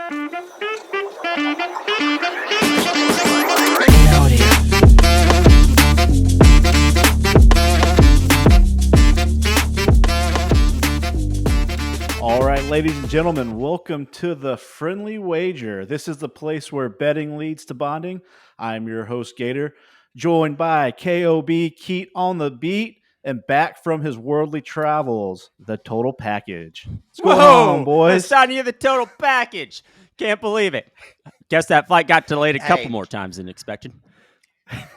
All right, ladies and gentlemen, welcome to the Friendly Wager. This is the place where betting leads to bonding. I'm your host, Gator, joined by KOB, Keat on the beat, and back from his worldly travels, the Total Package. What's going on, boys? Signing you the total package. Can't believe it. Guess that flight got delayed a couple Hey. more times than expected.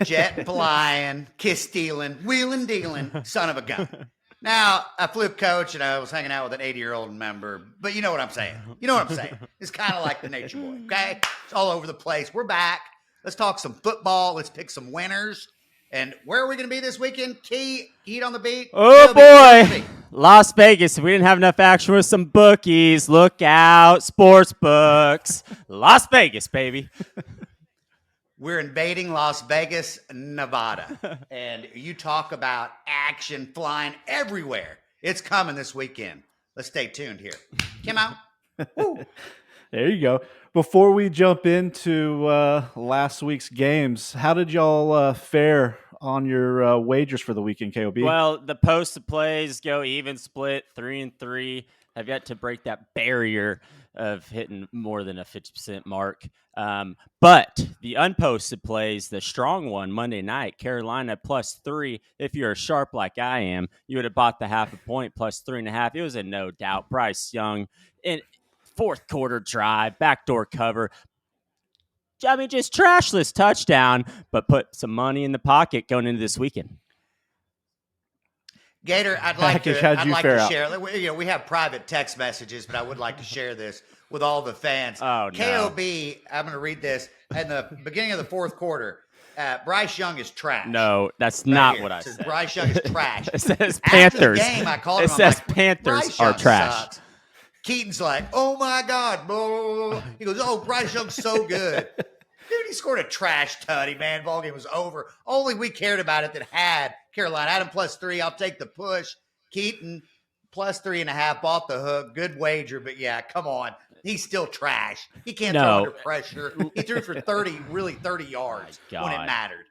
Jet flying, kiss stealing, wheeling dealing, son of a gun. Now, I flew coach and I was hanging out with an 80-year-old member, but you know what I'm saying. You know what I'm saying. It's kind of like the Nature Boy, okay? It's all over the place. We're back. Let's talk some football. Let's pick some winners. And where are we going to be this weekend? Keat on the beat. Oh, Where are we? boy. Las Vegas. We didn't have enough action with some bookies. Look out. Sports books. Las Vegas, baby. We're invading Las Vegas, Nevada. And you talk about action flying everywhere. It's coming this weekend. Let's stay tuned here. Come out. There you go. Before we jump into last week's games, how did y'all fare on your wagers for the weekend, KOB? Well, the posted plays go even split, 3-3. Have yet to break that barrier of hitting more than a 50% mark. But the unposted plays, the strong one Monday night, Carolina +3. If you're sharp like I am, you would have bought the half a point +3.5. It was a no doubt. Bryce Young in fourth quarter drive, backdoor cover. I mean, just trashless touchdown, but put some money in the pocket going into this weekend. Gator, I'd like to out? share. You know, we have private text messages, but I would like to share this with all the fans. Oh, no. KOB, I'm going to read this. In the beginning of the fourth quarter, Bryce Young is trash. No, that's Right not here. what I It says said. Bryce Young is trash. It says After the Panthers. game, I called It him. I'm says like, Panthers Bryce are Young trash. sucks. Keaton's like, oh my God. Blah, blah, blah. He goes, oh, Bryce Young's so good. Dude, he scored a trash tutty, man. Ball game was over. Only we cared about it that had Carolina. Adam +3. I'll take the push. Keaton +3.5. Bought the hook. Good wager, but yeah, come on. He's still trash. He can't throw under pressure. He threw for 30 yards when it mattered.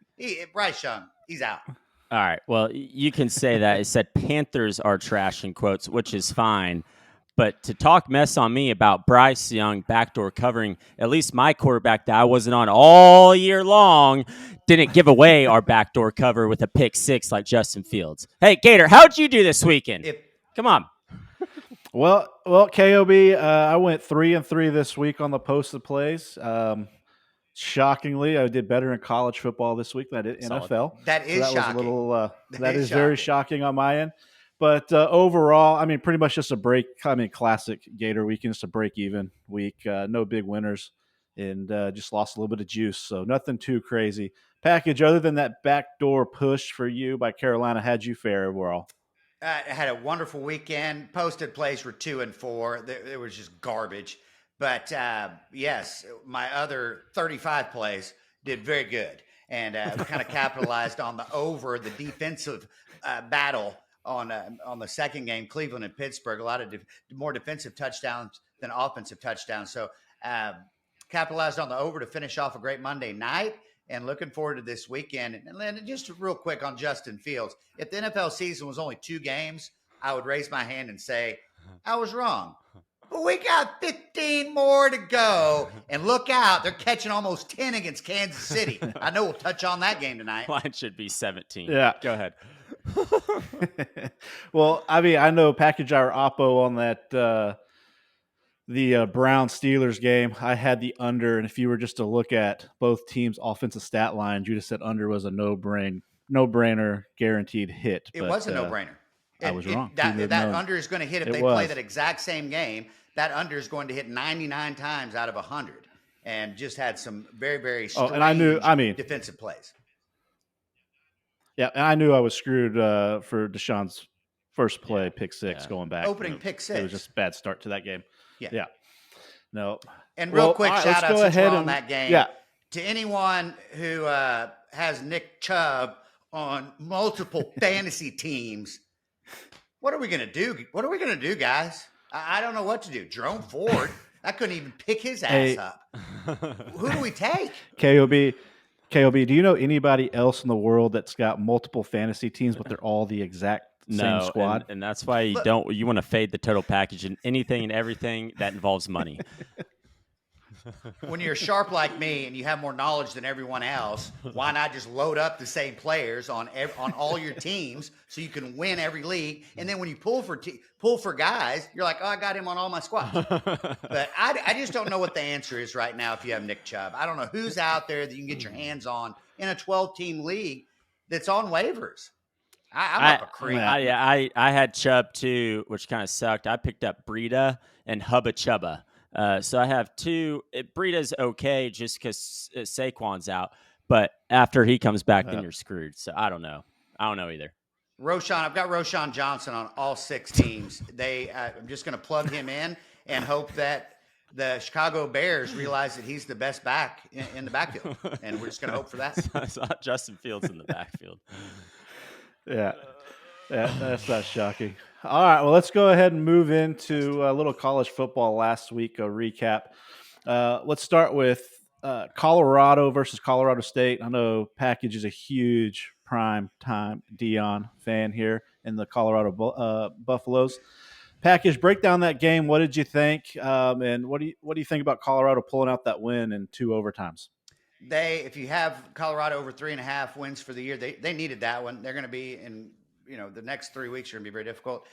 Bryce Young, he's out. All right. Well, you can say that. It said Panthers are trash in quotes, which is fine. But to talk mess on me about Bryce Young backdoor covering, at least my quarterback that I wasn't on all year long, didn't give away our backdoor cover with a pick six like Justin Fields. Hey, Gator, how'd you do this weekend? Come on. Well, KOB, I went 3-3 this week on the posted plays. Shockingly, I did better in college football this week than I did NFL. That is shocking. That is very shocking on my end. But overall, I mean, pretty much just a break. I mean, classic Gator weekend, just a break-even week. No big winners, and just lost a little bit of juice. So nothing too crazy. Package, other than that backdoor push for you by Carolina, how'd you fare overall? I had a wonderful weekend. Posted plays were 2 and 4. It was just garbage. But yes, my other 35 plays did very good. And we kind of capitalized on the over, the defensive battle on the second game, Cleveland and Pittsburgh. A lot of more defensive touchdowns than offensive touchdowns. So capitalized on the over to finish off a great Monday night. And looking forward to this weekend. And just real quick on Justin Fields. If the NFL season was only 2 games, I would raise my hand and say, I was wrong. But we got 15 more to go. And look out, they're catching almost 10 against Kansas City. I know we'll touch on that game tonight. Line should be 17. Yeah. Go ahead. Well, I mean, I know Package our Oppo on that the Browns-Steelers game. I had the under, and if you were just to look at both teams' offensive stat lines, you just said under was a no-brainer, guaranteed hit. It was a no-brainer. I was wrong. That under is going to hit if they play that exact same game. That under is going to hit 99 times out of 100, and just had some very, very strange defensive plays. Yeah, and I knew I was screwed for Deshaun's first play, pick six, going back. Opening pick six. It was just a bad start to that game. Yeah. No. And real quick shout out since we're on that game. Yeah. To anyone who has Nick Chubb on multiple fantasy teams, what are we going to do? What are we going to do, guys? I don't know what to do. Jerome Ford. I couldn't even pick his ass Hey, up. Who do we take? KOB, KOB, do you know anybody else in the world that's got multiple fantasy teams, but they're all the exact same No, and squad? and that's why you Look, don't. You want to fade the total package in anything and everything that involves money. when you're sharp like me and you have more knowledge than everyone else, why not just load up the same players on all your teams so you can win every league? And then when you pull for guys, you're like, oh, I got him on all my squads. But I just don't know what the answer is right now if you have Nick Chubb. I don't know who's out there that you can get your hands on in a 12-team league that's on waivers. I'm up a creek. I had Chubb too, which kind of sucked. I picked up Breida and Hubba Chubba. So I have two. Breida's okay just because Saquon's out, but after he comes back, then you're screwed. So I don't know. I don't know either. I've got Roshan Johnson on all 6 teams. I'm just going to plug him in and hope that the Chicago Bears realize that he's the best back in the backfield, and we're just going to hope for that. I saw Justin Fields in the backfield. Yeah, that's not shocking. All right, well, let's go ahead and move into a little college football last week, a recap. Let's start with Colorado versus Colorado State. I know Package is a huge prime time Dion fan here in the Colorado Buffaloes. Package, break down that game. What did you think? And what do you think about Colorado pulling out that win in 2 overtimes? If you have Colorado over 3.5 wins for the year, they needed that one. They're going to be in, the next 3 weeks are going to be very difficult.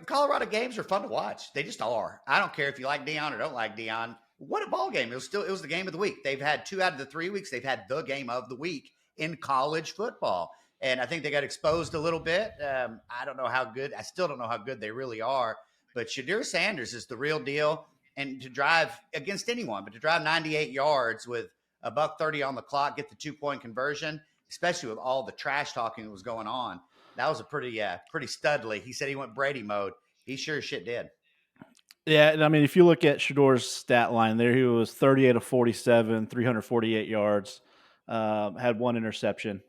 Colorado games are fun to watch. They just are. I don't care if you like Dion or don't like Dion. What a ball game. It was the game of the week. They've had 2 out of the 3 weeks. They've had the game of the week in college football. And I think they got exposed a little bit. I don't know how good. I still don't know how good they really are. But Shadir Sanders is the real deal. And to drive against anyone, but to drive 98 yards with $1:30 on the clock, get the 2-point conversion, especially with all the trash talking that was going on, that was a pretty studly. He said he went Brady mode. He sure as shit did. Yeah, and I mean, if you look at Shador's stat line there, he was 38 of 47, 348 yards, had 1 interception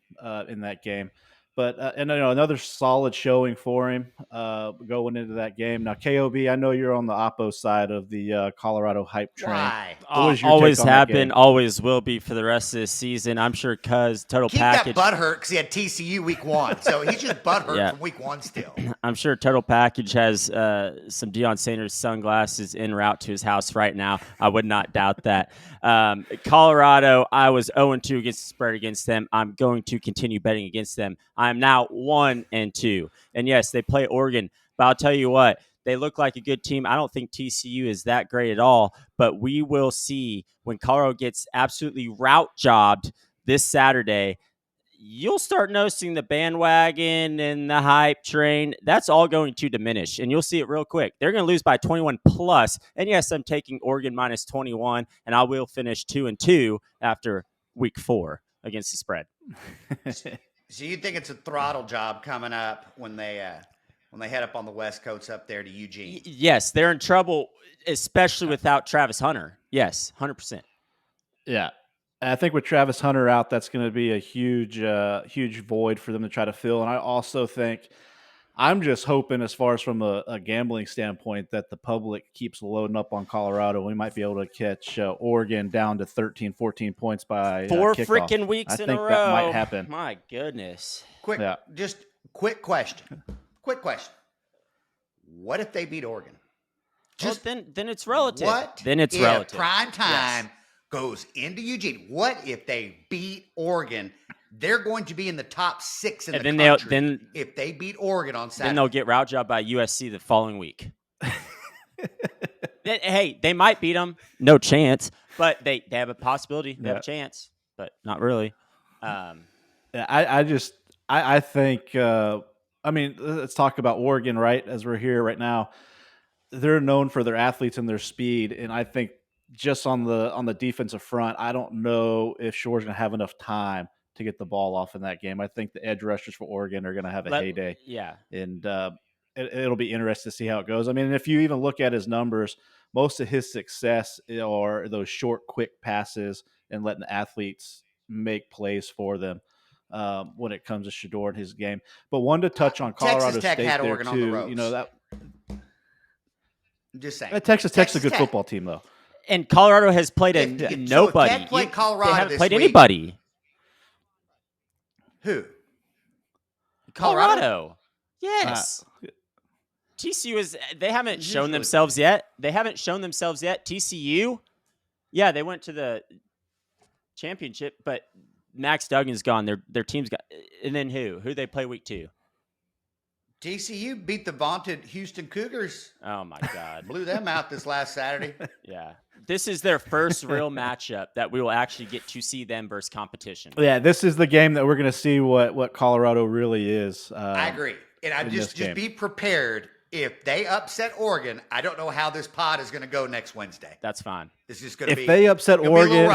in that game. But and another solid showing for him going into that game. Now, KOB, I know you're on the oppo side of the Colorado hype train. Why? What was your Always take on have that been, game? always will be for the rest of this season. I'm sure Cuz total Keith package. got butthurt because he had TCU week 1, so he's just butthurt Yeah. from week 1 still. I'm sure Total Package has some Deion Sanders sunglasses en route to his house right now. I would not doubt that. Colorado, I was 0-2 against the spread against them. I'm going to continue betting against them. I'm now 1-2. And yes, they play Oregon, but I'll tell you what, they look like a good team. I don't think TCU is that great at all, but we will see when Colorado gets absolutely route jobbed this Saturday. You'll start noticing the bandwagon and the hype train. That's all going to diminish, and you'll see it real quick. They're going to lose by 21 plus. And yes, I'm taking Oregon minus 21, and I will finish 2-2 after week 4 against the spread. So you think it's a throttle job coming up when they head up on the West Coast up there to Eugene? Yes, they're in trouble, especially without Travis Hunter. Yes, 100%. Yeah. I think with Travis Hunter out, that's going to be a huge void for them to try to fill. And I also think I'm just hoping, as far as from a gambling standpoint, that the public keeps loading up on Colorado. We might be able to catch Oregon down to 13, 14 points by 4 kickoff. freaking weeks I in a think row. that might happen. My goodness. Quick question. What if they beat Oregon? Just then it's relative. What? Then it's if relative. Prime time goes into Eugene. What if they beat Oregon? They're going to be in the top 6 in the country. If they beat Oregon on Saturday, then they'll get route job by USC the following week. Hey, they might beat them. No chance, but they have a possibility. They have a chance, but not really. I think. I mean, let's talk about Oregon, right? As we're here right now, they're known for their athletes and their speed, and I think just on the defensive front, I don't know if Shore's going to have enough time to get the ball off in that game. I think the edge rushers for Oregon are going to have a heyday. Yeah, and it'll be interesting to see how it goes. I mean, if you even look at his numbers, most of his success are those short, quick passes and letting the athletes make plays for them. When it comes to Shador and his game, but one to touch on Colorado Texas Tech State had there Oregon too. on the ropes. That Just saying. Texas Tech's a good Tech. football team, though. And Colorado has played So if nobody. Tech played Colorado they haven't this played week, anybody. Who? Colorado. Yes. TCU is. They haven't shown themselves yet. TCU. Yeah, they went to the championship, but Max Duggan's gone. Their team's got. And then who? Who they play week 2? TCU beat the vaunted Houston Cougars. Oh my God! Blew them out this last Saturday. Yeah, this is their first real matchup that we will actually get to see them versus competition. Yeah, this is the game that we're going to see what Colorado really is. I agree, and I just be prepared. If they upset Oregon, I don't know how this pod is going to go next Wednesday. That's fine. This is going to be. If they upset Oregon,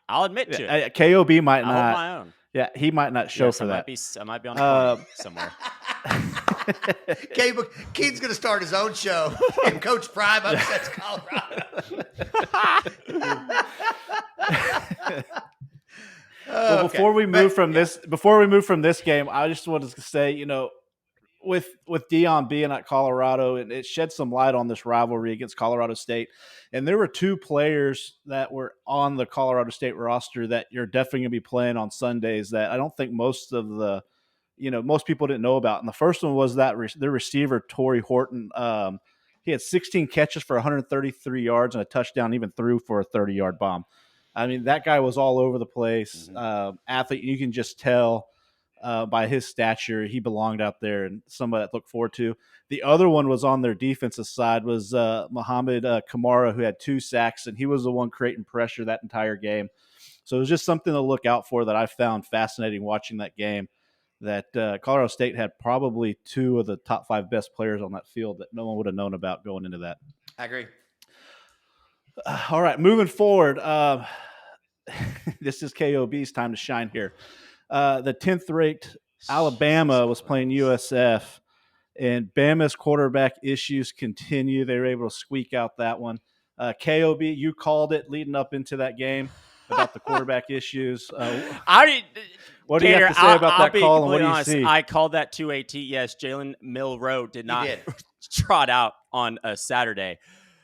I'll admit to it. KOB might not. I'll hold my own. Yeah, he might not show for that. I might be on a somewhere. Keen's going to start his own show, and Coach Prime upsets Colorado. Well, before we move from this game, I just wanted to say, with Dion being at Colorado, and it shed some light on this rivalry against Colorado State. And there were 2 players that were on the Colorado State roster that you're definitely going to be playing on Sundays that I don't think most people didn't know about. And the first one was their receiver, Torrey Horton. He had 16 catches for 133 yards and a touchdown, even threw for a 30-yard bomb. I mean, that guy was all over the place. Athlete, you can just tell by his stature, he belonged out there and somebody that looked forward to. The other one was on their defensive side was Muhammad Kamara, who had 2 sacks, and he was the one creating pressure that entire game. So it was just something to look out for that I found fascinating watching that game, that Colorado State had probably 2 of the top 5 best players on that field that no one would have known about going into that. I agree. All right, moving forward. This is KOB's time to shine here. The 10th-ranked Alabama was playing USF, and Bama's quarterback issues continue. They were able to squeak out that one. KOB, you called it leading up into that game about the quarterback issues. What do you have to say about that call, and what do you see? I called that 2AT. Yes, Jalen Milroe did not trot out on a Saturday.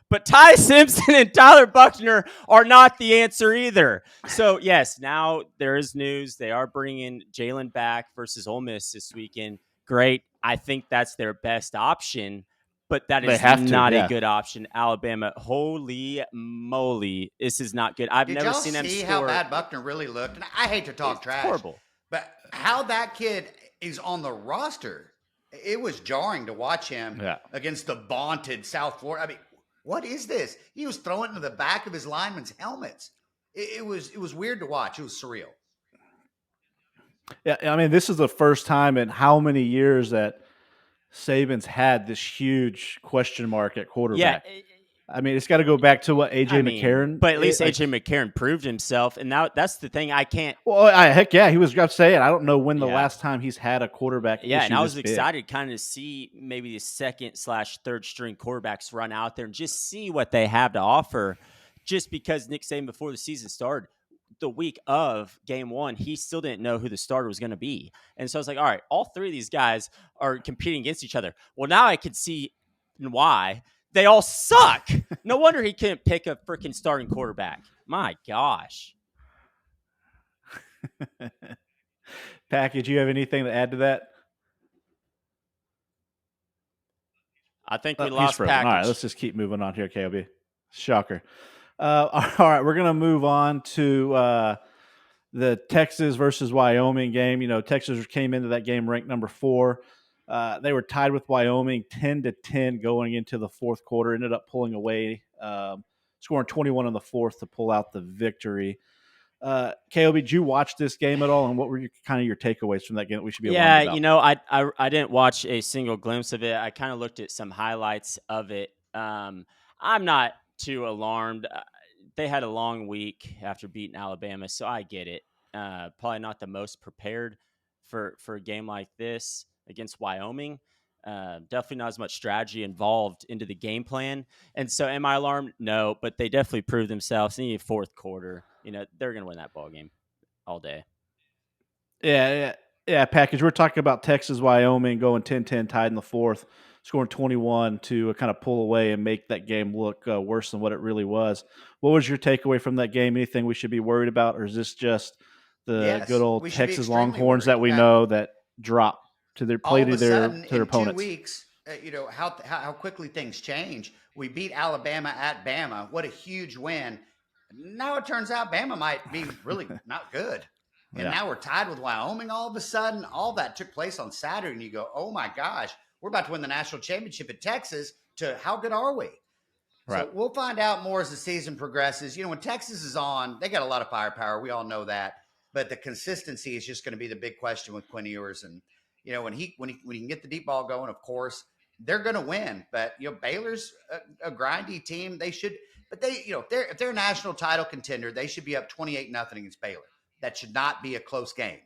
But Ty Simpson and Tyler Buckner are not the answer either. So, yes, now there is news. They are bringing Jalen back versus Ole Miss this weekend. Great. I think that's their best option, but that is not a good option. Alabama, holy moly, this is not good. I've never seen them score. Did y'all see how bad Buckner really looked? And I hate to talk trash. Horrible. But how that kid is on the roster, it was jarring to watch him against the vaunted South Florida. I mean, what is this? He was throwing into the back of his linemen's helmets. It was weird to watch. It was surreal. Yeah, I mean, this is the first time in how many years that Saban's had this huge question mark at quarterback. Yeah. I mean, it's got to go back to what A.J. McCarron. But at least A.J. McCarron proved himself, and now that's the thing. I can't. Well, heck yeah, he was saying I don't know when the last time he's had a quarterback. Yeah, and I was excited kind of to see maybe the second/third string quarterbacks run out there and just see what they have to offer. Just because Nick Saban, before the season started, the week of game 1, he still didn't know who the starter was going to be, and so I was like, all right, all 3 of these guys are competing against each other. Well, now I could see why. They all suck. No wonder he couldn't pick a freaking starting quarterback. My gosh. Package, you have anything to add to that? I think we lost Package. All right, let's just keep moving on here, KOB. Shocker. All right, we're going to move on to the Texas versus Wyoming game. Texas came into that game ranked number 4. They were tied with Wyoming 10-10 going into the fourth quarter, ended up pulling away, scoring 21 in the fourth to pull out the victory. KOB, did you watch this game at all, and what were your takeaways from that game that we should be alarmed about? I didn't watch a single glimpse of it. I kind of looked at some highlights of it. I'm not too alarmed. They had a long week after beating Alabama, so I get it. Probably not the most prepared for a game like this against Wyoming. Definitely not as much strategy involved into the game plan. And so am I alarmed? No, but they definitely proved themselves in the fourth quarter. They're going to win that ball game all day. Yeah. Package. We're talking about Texas, Wyoming going 10-10 tied in the fourth. scoring 21 to kind of pull away and make that game look worse than what it really was. What was your takeaway from that game? Anything we should be worried about, or is this just the good Yes, old we should be Texas extremely Longhorns that worried. we know that drop to their play All of to a their sudden, to their in two opponents? weeks, how quickly things change. We beat Alabama at Bama. What a huge win! Now it turns out Bama might be really not good. And Yeah, now we're tied with Wyoming all of a sudden. All that took place on Saturday, and you go, oh my gosh, we're about to win the national championship at Texas. To how good are we? right. So we'll find out more as the season progresses. When Texas is on, they got a lot of firepower. We all know that, but the consistency is just going to be the big question with Quinn Ewers. And when he can get the deep ball going, of course they're going to win. But Baylor's a grindy team. They should, but they if they're a national title contender, they should be up 28-0 against Baylor. That should not be a close game.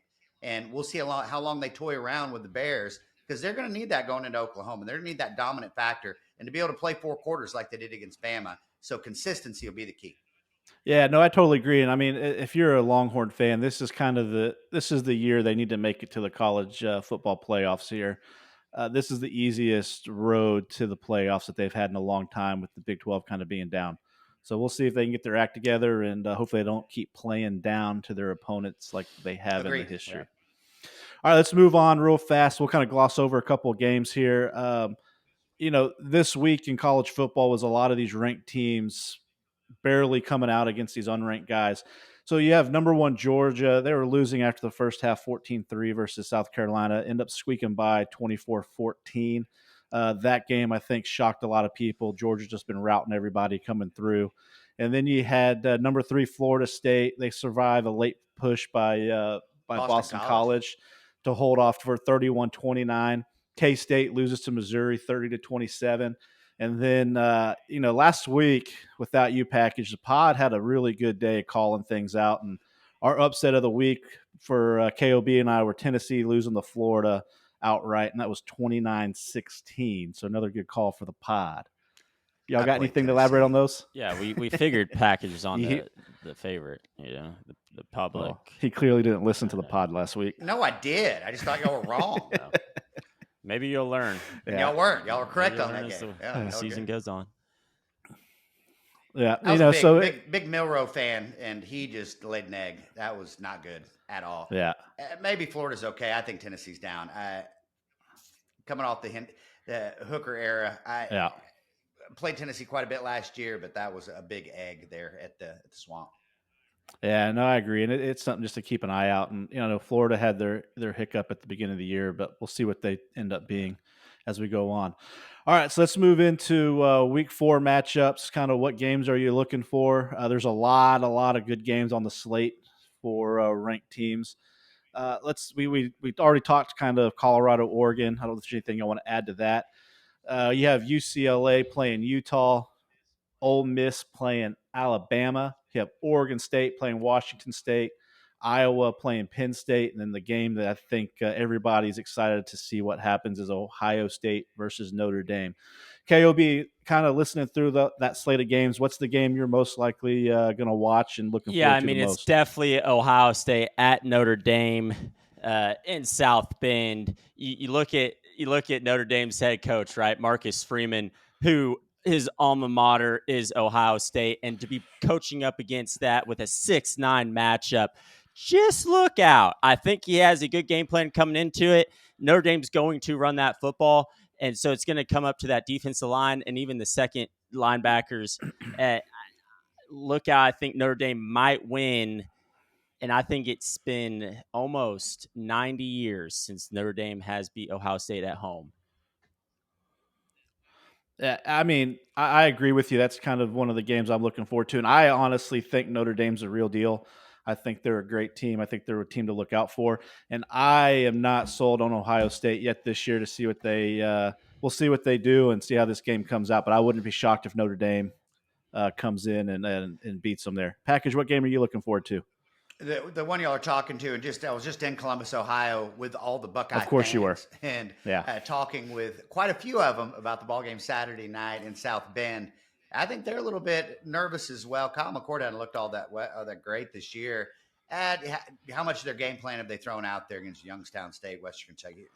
And we'll see how long they toy around with the Bears, because they're going to need that going into Oklahoma. They're going to need that dominant factor and to be able to play 4 quarters like they did against Bama. So consistency will be the key. Yeah, no, I totally agree. And I mean, if you're a Longhorn fan, this is the year they need to make it to the college football playoffs here. This is the easiest road to the playoffs that they've had in a long time, with the Big 12 kind of being down. So we'll see if they can get their act together, and hopefully they don't keep playing down to their opponents like they have in the Agreed. history. Yeah. All right, let's move on real fast. We'll kind of gloss over a couple of games here. This week in college football was a lot of these ranked teams barely coming out against these unranked guys. So you have number one Georgia. They were losing after the first half 14-3 versus South Carolina, end up squeaking by 24-14. That game, I think, shocked a lot of people. Georgia's just been routing everybody coming through. And then you had number 3 Florida State. They survived a late push by Boston College to hold off for 31-29. K-State loses to Missouri 30-27. And then, last week without you, Package, the pod had a really good day calling things out. And our upset of the week for KOB and I were Tennessee losing to Florida outright, and that was 29-16. So another good call for the pod. Y'all I got played anything to elaborate on Tennessee. those? Yeah, we figured Package was on You- the favorite, the public. Well, he clearly didn't listen to the pod last week. No, I did. I just thought y'all were wrong. So, maybe you'll learn. And y'all weren't. Y'all were correct Maybe on you'll that learn game. as Yeah, the season goes on. Yeah, I was a so big Milroe fan, and he just laid an egg. That was not good at all. yeah, Maybe Florida's okay. I think Tennessee's down. Coming off the Hooker era, yeah. played Tennessee quite a bit last year, but that was a big egg there at the Swamp. Yeah, no, I agree, and it's something just to keep an eye out. And Florida had their hiccup at the beginning of the year, but we'll see what they end up being as we go on. All right, so let's move into Week 4 matchups. Kind of what games are you looking for? There's a lot of good games on the slate for ranked teams. We already talked kind of Colorado, Oregon. I don't know if there's anything I want to add to that. You have UCLA playing Utah. Ole Miss playing Alabama. You have Oregon State playing Washington State, Iowa playing Penn State, and then the game that I think everybody's excited to see what happens is Ohio State versus Notre Dame. KOB, kind of listening through that slate of games, what's the game you're most likely going to watch and looking forward to the most? It's definitely Ohio State at Notre Dame in South Bend. You look at Notre Dame's head coach, right, Marcus Freeman, who his alma mater is Ohio State, and to be coaching up against that with a 6-9 matchup, just look out. I think he has a good game plan coming into it. Notre Dame's going to run that football, and so it's going to come up to that defensive line and even the second linebackers. Look out. I think Notre Dame might win, and I think it's been almost 90 years since Notre Dame has beat Ohio State at home. Yeah, I mean, I agree with you. That's kind of one of the games I'm looking forward to. And I honestly think Notre Dame's a real deal. I think they're a great team. I think they're a team to look out for. And I am not sold on Ohio State yet this year to see what we'll see what they do and see how this game comes out. But I wouldn't be shocked if Notre Dame comes in and beats them there. Package, what game are you looking forward to? The one y'all are talking to, and I was just in Columbus, Ohio, with all the Buckeye Of course fans, you were. and Yeah. talking with quite a few of them about the ball game Saturday night in South Bend. I think they're a little bit nervous as well. Kyle McCord hadn't looked all that great this year. How much of their game plan have they thrown out there against Youngstown State, Western Kentucky?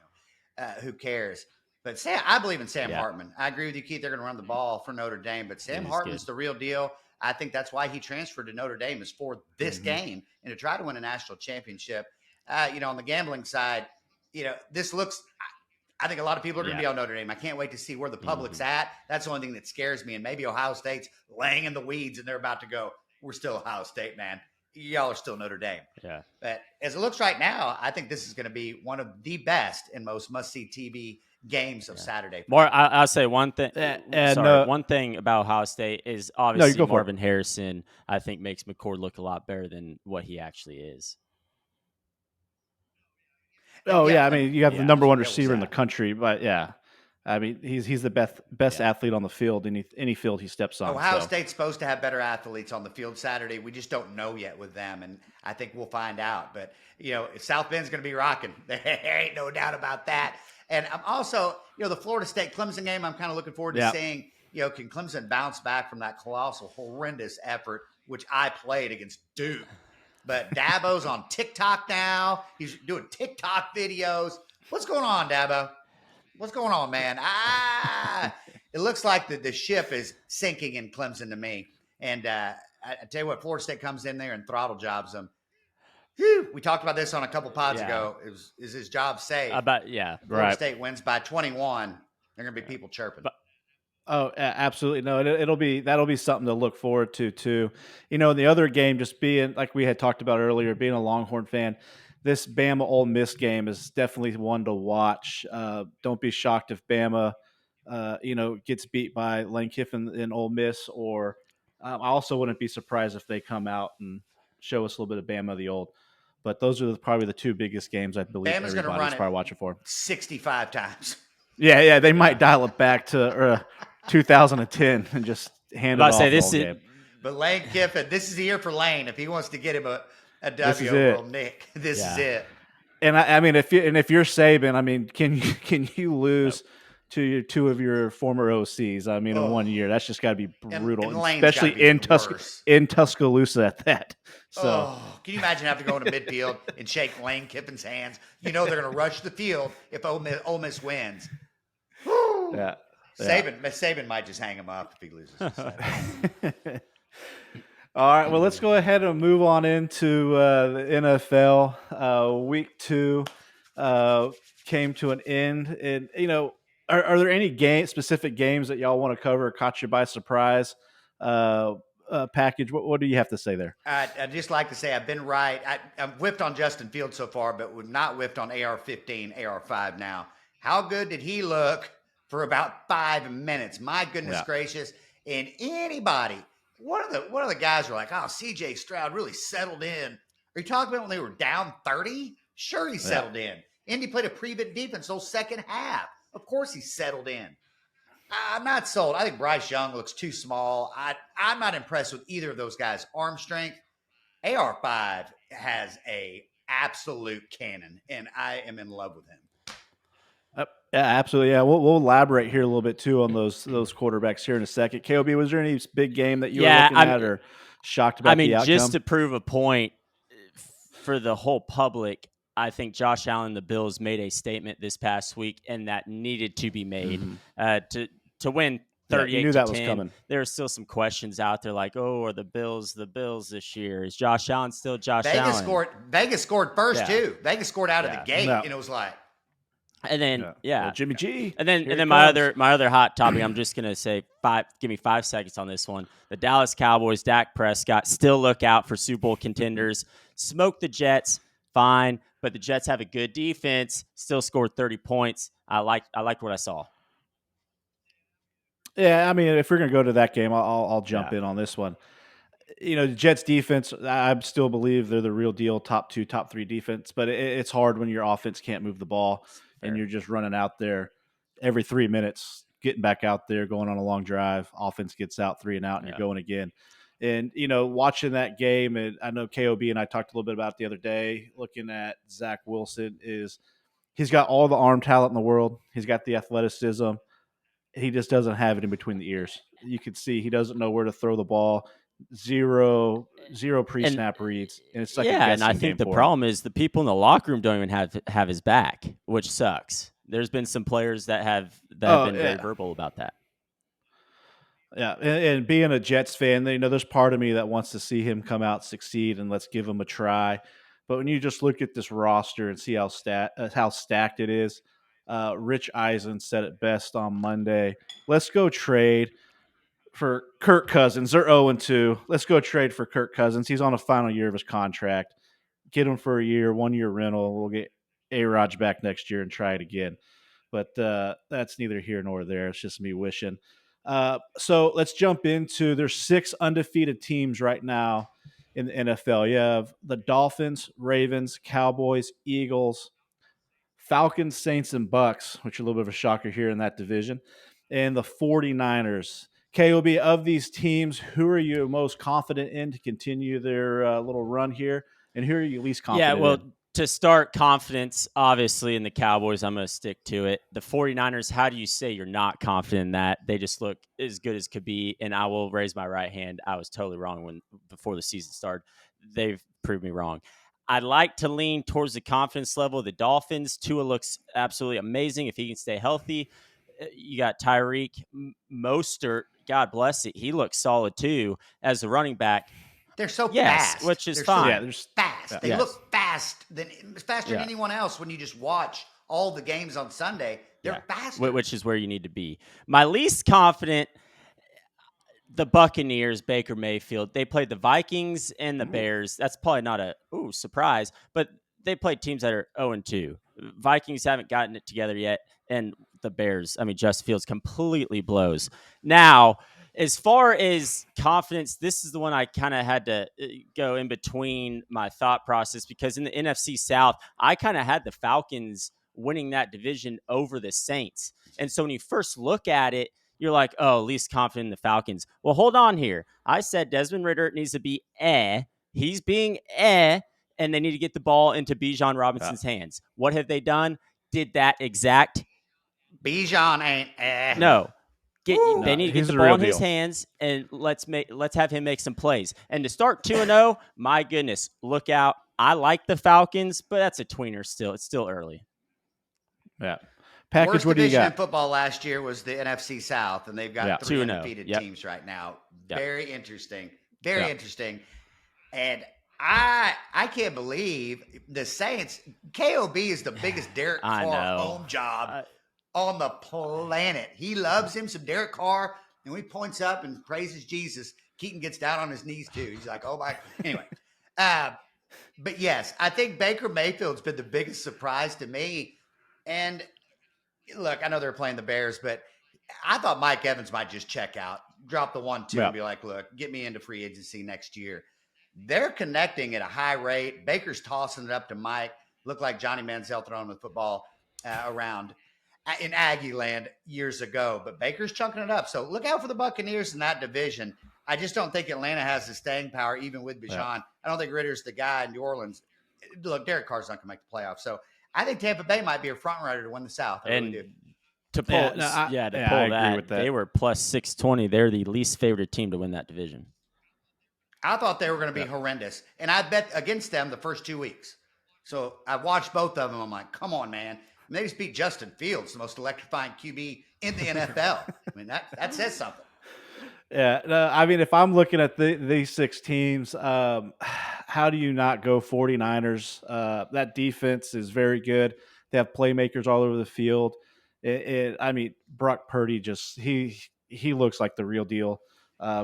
Who cares? But I believe in Sam Yeah. Hartman. I agree with you, Keith. They're going to run the ball for Notre Dame, but Sam He's Hartman's good. the real deal. I think that's why he transferred to Notre Dame, is for this game and to try to win a national championship. On the gambling side, this looks. I think a lot of people are going to be on Notre Dame. I can't wait to see where the public's at. That's the only thing that scares me. And maybe Ohio State's laying in the weeds and they're about to go, we're still Ohio State, man. Y'all are still Notre Dame. Yeah. But as it looks right now, I think this is going to be one of the best and most must-see TV games of Saturday. More, I'll say one thing. And one thing about Ohio State is No, you obviously go for it. Marvin Harrison, I think, makes McCord look a lot better than what he actually is. Oh yeah, I mean you have the number one That was receiver in the that. country, but yeah, I mean he's the best athlete on the field any field he steps on. Ohio so. State's supposed to have better athletes on the field Saturday. We just don't know yet with them, and I think we'll find out. But South Bend's going to be rocking. There ain't no doubt about that. And I'm also, the Florida State Clemson game. I'm kind of looking forward to seeing. Can Clemson bounce back from that colossal, horrendous effort which I played against Duke? But Dabo's on TikTok now. He's doing TikTok videos. What's going on, Dabo? What's going on, man? It looks like the ship is sinking in Clemson to me. And I tell you what, Florida State comes in there and throttle jobs them. Whew, we talked about this on a couple pods ago. Is his job safe? Florida State wins by 21. There are going to be people chirping. Oh, absolutely. No, that'll be something to look forward to too. The other game, just being like we had talked about earlier, being a Longhorn fan, this Bama Ole Miss game is definitely one to watch. Don't be shocked if Bama, gets beat by Lane Kiffin in Ole Miss, or I also wouldn't be surprised if they come out and show us a little bit of Bama the old. But those are probably the two biggest games I believe Bama's everybody's probably watching for. 65 times. Yeah, they might dial it back to 2010 and just hand it off all game. But Lane Kiffin, this is the year for Lane. If he wants to get him a W over Nick, this is it. And I mean, if you're Saban, I mean, can you lose to two of your former OCs? I mean, in 1 year, that's just got to be brutal, and especially in Tuscaloosa at that. So, can you imagine having to go into midfield and shake Lane Kiffin's hands? They're going to rush the field if Ole Miss wins. Yeah. Saban might just hang him up if he loses. All right, well, let's go ahead and move on into the NFL. Week 2 came to an end, and are there any specific games that y'all want to cover? Caught you by surprise? Package. What do you have to say there? I'd just like to say I've been right. I'm whiffed on Justin Fields so far, but we're not whiffed on AR-15, AR-5 now. How good did he look for about 5 minutes? My goodness gracious. And anybody, one of the guys were like, oh, CJ Stroud really settled in. Are you talking about when they were down 30? Sure, he settled in. Indy played a prevent defense the whole second half. Of course he settled in. I'm not sold. I think Bryce Young looks too small. I'm not impressed with either of those guys' arm strength. AR-5 has a absolute cannon, and I am in love with him. Yeah, absolutely. Yeah, we'll elaborate here a little bit too on those quarterbacks here in a second. KOB, was there any big game that you were looking at or shocked about the outcome? Just to prove a point for the whole public, I think Josh Allen, the Bills, made a statement this past week, and that needed to be made to win 38 to 10. There are still some questions out there like, are the Bills this year? Is Josh Allen still Josh Allen? Vegas scored first too. Vegas scored out of the gate, and it was like. And then Jimmy G. And then my other hot topic, I'm just gonna say give me 5 seconds on this one. The Dallas Cowboys, Dak Prescott, still look out for Super Bowl contenders. Smoke the Jets, fine, but the Jets have a good defense. Still scored 30 points. I liked what I saw. Yeah, I mean, if we're gonna go to that game, I'll jump in on this one. The Jets defense, I still believe they're the real deal, top 2, top 3 defense. But it's hard when your offense can't move the ball. And you're just running out there every 3 minutes, getting back out there, going on a long drive. Offense gets out 3 and out, and you're going again. And, watching that game, and I know KOB and I talked a little bit about it the other day, looking at Zach Wilson, he's got all the arm talent in the world. He's got the athleticism. He just doesn't have it in between the ears. You can see he doesn't know where to throw the ball. Zero pre-snap reads, and it's like and I think the problem is the people in the locker room don't even have his back, which sucks. There's been some players that have Oh been very yeah, verbal about that. yeah. And being a Jets fan, there's part of me that wants to see him come out succeed and let's give him a try. But when you just look at this roster and see how stacked it is, Rich Eisen said it best on Monday. Let's go trade for Kirk Cousins. They're 0-2. Let's go trade for Kirk Cousins. He's on the final year of his contract. Get him for a year, 1 year rental. We'll get A-Raj back next year and try it again. But that's neither here nor there. It's just me wishing. So let's jump into there's 6 undefeated teams right now in the NFL. You have the Dolphins, Ravens, Cowboys, Eagles, Falcons, Saints, and Bucks, which are a little bit of a shocker here in that division, and the 49ers. KOB, of these teams, who are you most confident in to continue their little run here? And who are you least Yeah, confident well, in? to start confidence, obviously, in the Cowboys, I'm going to stick to it. The 49ers, how do you say you're not confident in that? They just look as good as could be. And I will raise my right hand. I was totally wrong before the season started. They've proved me wrong. I'd like to lean towards the confidence level of the Dolphins. Tua looks absolutely amazing if he can stay healthy. You got Tyreek Mostert. God bless it. He looks solid too as a running back. They're so Yes, fast. which is They're so Yeah, fine. there's fast. They Yes. look faster than Yeah. anyone else when you just watch all the games on Sunday. They're faster. Which is where you need to be. My least confident, the Buccaneers, Baker Mayfield. They played the Vikings and the Bears. That's probably not a surprise, but they played teams that are 0-2. Vikings haven't gotten it together yet, and the Bears, I mean, Justin Fields completely blows. Now, as far as confidence, this is the one I kind of had to go in between my thought process because in the NFC South, I kind of had the Falcons winning that division over the Saints. And so when you first look at it, you're like, oh, least confident in the Falcons. Well, hold on here. I said Desmond Ridder needs to be He's being and they need to get the ball into Bijan Robinson's hands. What have they done? Did that exact Bijan ain't. no. They no, need to get he's the the ball real in his deal. hands and let's have him make some plays. And to start 2-0, my goodness, look out. I like the Falcons, but that's a tweener still. It's still early. Yeah. Package, Worst what do you division in got? football last year was the NFC South, and they've got Yeah. 3 2-0. undefeated Yep. teams right now. Yep. Very interesting. Very Yeah. interesting. And I can't believe the Saints. KOB is the biggest Derek I Carr know. home job on the planet. He loves him some Derek Carr, and when he points up and praises Jesus, Keaton gets down on his knees too. He's like, "Oh my!" Anyway, but yes, I think Baker Mayfield's been the biggest surprise to me. And look, I know they're playing the Bears, but I thought Mike Evans might just check out, drop the 1-2, Yeah. and be like, "Look, get me into free agency next year." They're connecting at a high rate. Baker's tossing it up to Mike. Looked like Johnny Manziel throwing the football around in Aggie land years ago. But Baker's chunking it up. So look out for the Buccaneers in that division. I just don't think Atlanta has the staying power, even with Bijan. Yeah. I don't think Ritter's the guy in New Orleans. Look, Derek Carr's not going to make the playoffs. So I think Tampa Bay might be a front runner to win the South. I really do. To pull, I pull agree that, with that. they were plus 620. They're the least favored team to win that division. I thought they were going to be horrendous. And I bet against them the first 2 weeks. So I watched both of them. I'm like, come on, man. And they just beat Justin Fields, the most electrifying QB in the NFL. I mean, that says something. Yeah, no, I mean, if I'm looking at these 6 teams, how do you not go 49ers? That defense is very good. They have playmakers all over the field. I mean, Brock Purdy he looks like the real deal,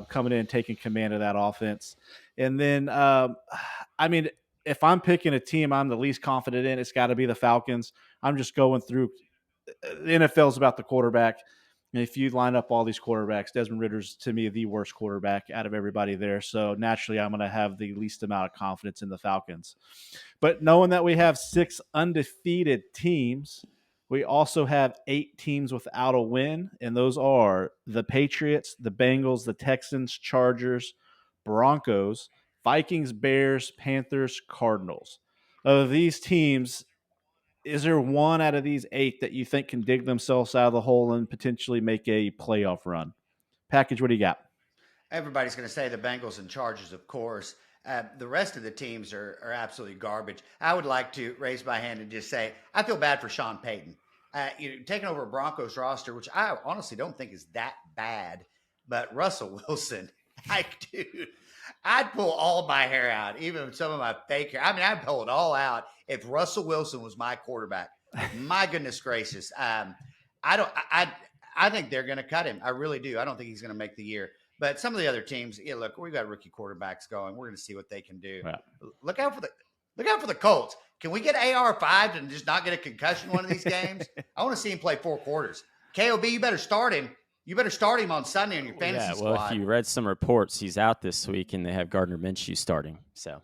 coming in taking command of that offense. And then, I mean, if I'm picking a team I'm the least confident in, it's got to be the Falcons. I'm just going through. The NFL is about the quarterback. And if you line up all these quarterbacks, Desmond Ritter's to me the worst quarterback out of everybody there. So naturally, I'm going to have the least amount of confidence in the Falcons. But knowing that we have 6 undefeated teams, we also have 8 teams without a win, and those are the Patriots, the Bengals, the Texans, Chargers, Broncos, Vikings, Bears, Panthers, Cardinals. Of these teams, is there one out of these 8 that you think can dig themselves out of the hole and potentially make a playoff run? Package, what do you got? Everybody's going to say the Bengals and Chargers, of course. The rest of the teams are absolutely garbage. I would like to raise my hand and just say I feel bad for Sean Payton. taking over a Broncos roster, which I honestly don't think is that bad. But Russell Wilson, dude, I'd pull all my hair out, even some of my fake hair. I mean, I'd pull it all out if Russell Wilson was my quarterback. My goodness gracious. I don't. I think they're going to cut him. I really do. I don't think he's going to make the year. But some of the other teams, look, we've got rookie quarterbacks going. We're going to see what they can do. Yeah. Look out for the Colts. Can we get AR5 and just not get a concussion one of these games? I want to see him play 4 quarters. KOB, you better start him. You better start him on Sunday on your fantasy squad. Well, if you read some reports, he's out this week, and they have Gardner Minshew starting. So,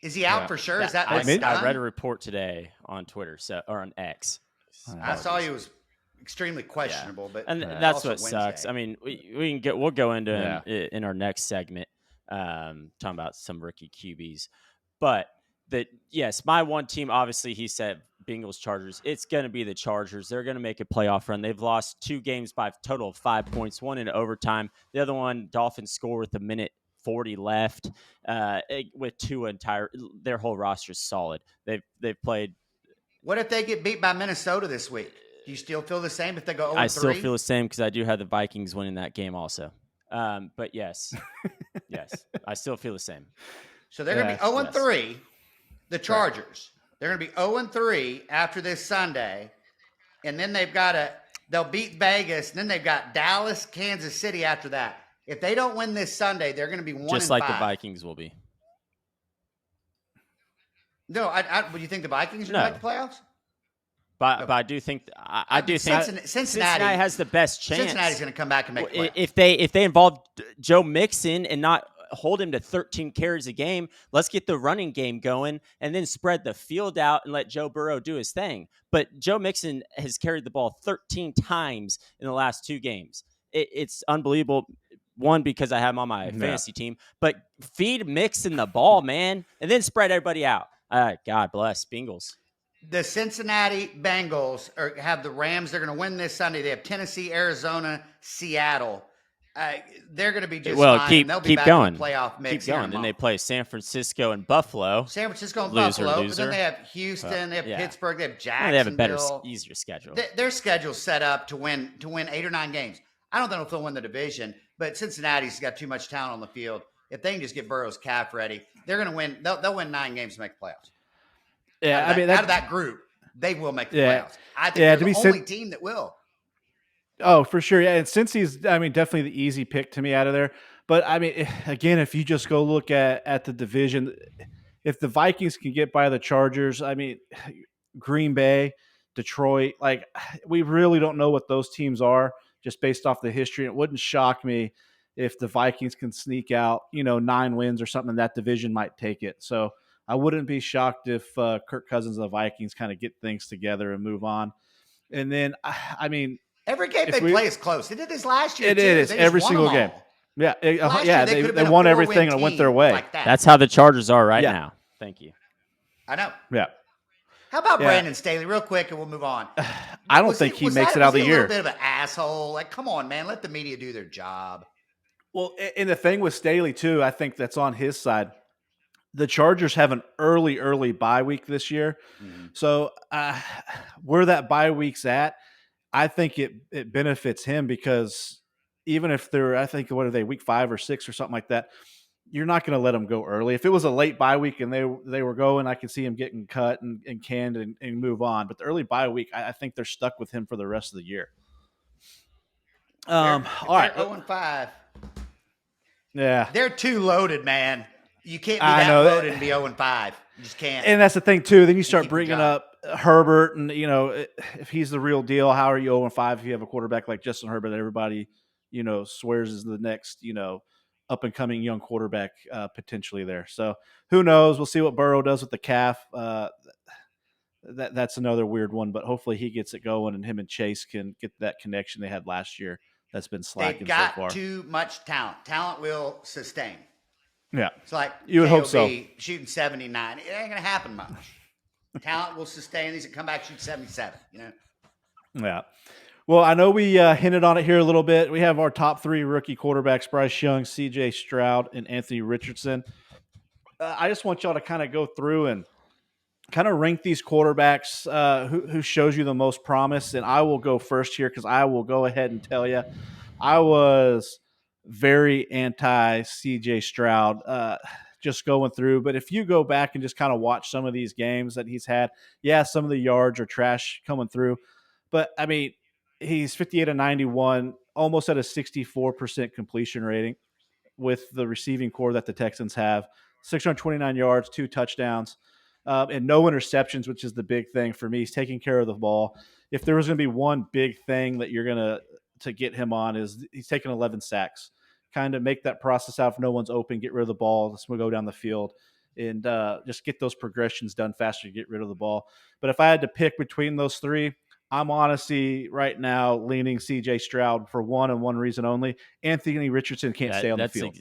is he out for sure? Is that I done? read a report today on Twitter, or on X. I saw he was extremely questionable, but that's what sucks. I mean, we'll go into him in our next segment, talking about some rookie QBs, but my one team, obviously, he said Bengals Chargers. It's going to be the Chargers. They're going to make a playoff run. They've lost 2 games by a total of 5 points, one in overtime. The other one, Dolphins score with 1:40 left. With their whole roster is solid. They've played. What if they get beat by Minnesota this week? Do you still feel the same if they go 0-3? I still feel the same because I do have the Vikings winning that game also. But yes, I still feel the same. So they're going to be 0-3. Yes. The Chargers. Right. They're going to be 0-3 after this Sunday, and then they'll beat Vegas, and then they've got Dallas, Kansas City after that. If they don't win this Sunday, they're going to be 1-5. Just like the Vikings will be. No, would you think the Vikings are going to make the playoffs? But I do think Cincinnati has the best chance. Cincinnati's going to come back and make the playoffs. If they involve Joe Mixon and not hold him to 13 carries a game, let's get the running game going and then spread the field out and let Joe Burrow do his thing. But Joe Mixon has carried the ball 13 times in the last 2 games. It's unbelievable. One, because I have him on my fantasy team, but feed Mixon the ball, man, and then spread everybody out. God bless Bengals. The Cincinnati Bengals have the Rams. They're going to win this Sunday. They have Tennessee, Arizona, Seattle. They're going to be just fine. They'll be keep back going. In the playoff mix. Keep going. Then they play San Francisco and Buffalo. San Francisco and Buffalo. But then they have Houston. They have Pittsburgh. They have Jacksonville. They have a better, easier schedule. Their schedule's set up to win 8 or 9 games. I don't know if they'll win the division, but Cincinnati's got too much talent on the field. If they can just get Burrow's calf ready, they're going to win. They'll win 9 games to make the playoffs. Yeah, out of that group, they will make the playoffs. I think they're the only team that will. Oh, for sure. Yeah. And since he's, definitely the easy pick to me out of there. But again, if you just go look at the division, if the Vikings can get by the Chargers, Green Bay, Detroit, we really don't know what those teams are just based off the history. It wouldn't shock me if the Vikings can sneak out, 9 wins or something, that division might take it. So I wouldn't be shocked if Kirk Cousins and the Vikings kind of get things together and move on. And then, every game they play is close. They did this last year. It is every single game. Yeah, they won everything and it went their way. Like That's how the Chargers are right now. Thank you. I know. Yeah. How about Brandon Staley, real quick, and we'll move on? I don't think he makes it out of the year. A little bit of an asshole. Come on, man. Let the media do their job. Well, and the thing with Staley too, I think that's on his side. The Chargers have an early bye week this year. Mm-hmm. So where that bye week's at, I think it benefits him because even if they're, I think, what are they, week 5 or 6 or something like that, you're not going to let them go early. If it was a late bye week and they were going, I could see him getting cut and canned and move on. But the early bye week, I think they're stuck with him for the rest of the year. All right. 0-5. Yeah. They're too loaded, man. You can't be that loaded and be 0-5. You just can't. And that's the thing, too. Then you start bringing up Herbert, and, if he's the real deal, how are you 0-5 if you have a quarterback like Justin Herbert that everybody, swears is the next, up-and-coming young quarterback potentially there. So who knows? We'll see what Burrow does with the calf. That's another weird one, but hopefully he gets it going and him and Chase can get that connection they had last year that's been slacking so far. They've got too much talent. Talent will sustain. Yeah. It's like you would hope so. Shooting 79. It ain't going to happen much. Talent will sustain. These will come back, shoot 77, Yeah. Well, I know we hinted on it here a little bit. We have our top 3 rookie quarterbacks, Bryce Young, C.J. Stroud, and Anthony Richardson. I just want y'all to kind of go through and kind of rank these quarterbacks who shows you the most promise. And I will go first here because I will go ahead and tell you I was very anti CJ Stroud just going through. But if you go back and just kind of watch some of these games that he's had, yeah, some of the yards are trash coming through. But I mean, he's 58 of 91, almost at a 64% completion rating with the receiving core that the Texans have. 629 yards, 2 touchdowns, and no interceptions, which is the big thing for me. He's taking care of the ball. If there was going to be one big thing that you're going to get him on is he's taking 11 sacks. Kind of make that process out if no one's open, get rid of the ball. Let's go down the field and just get those progressions done faster to get rid of the ball. But if I had to pick between those three, I'm honestly right now leaning CJ Stroud for one and one reason only. Anthony Richardson can't stay on the field.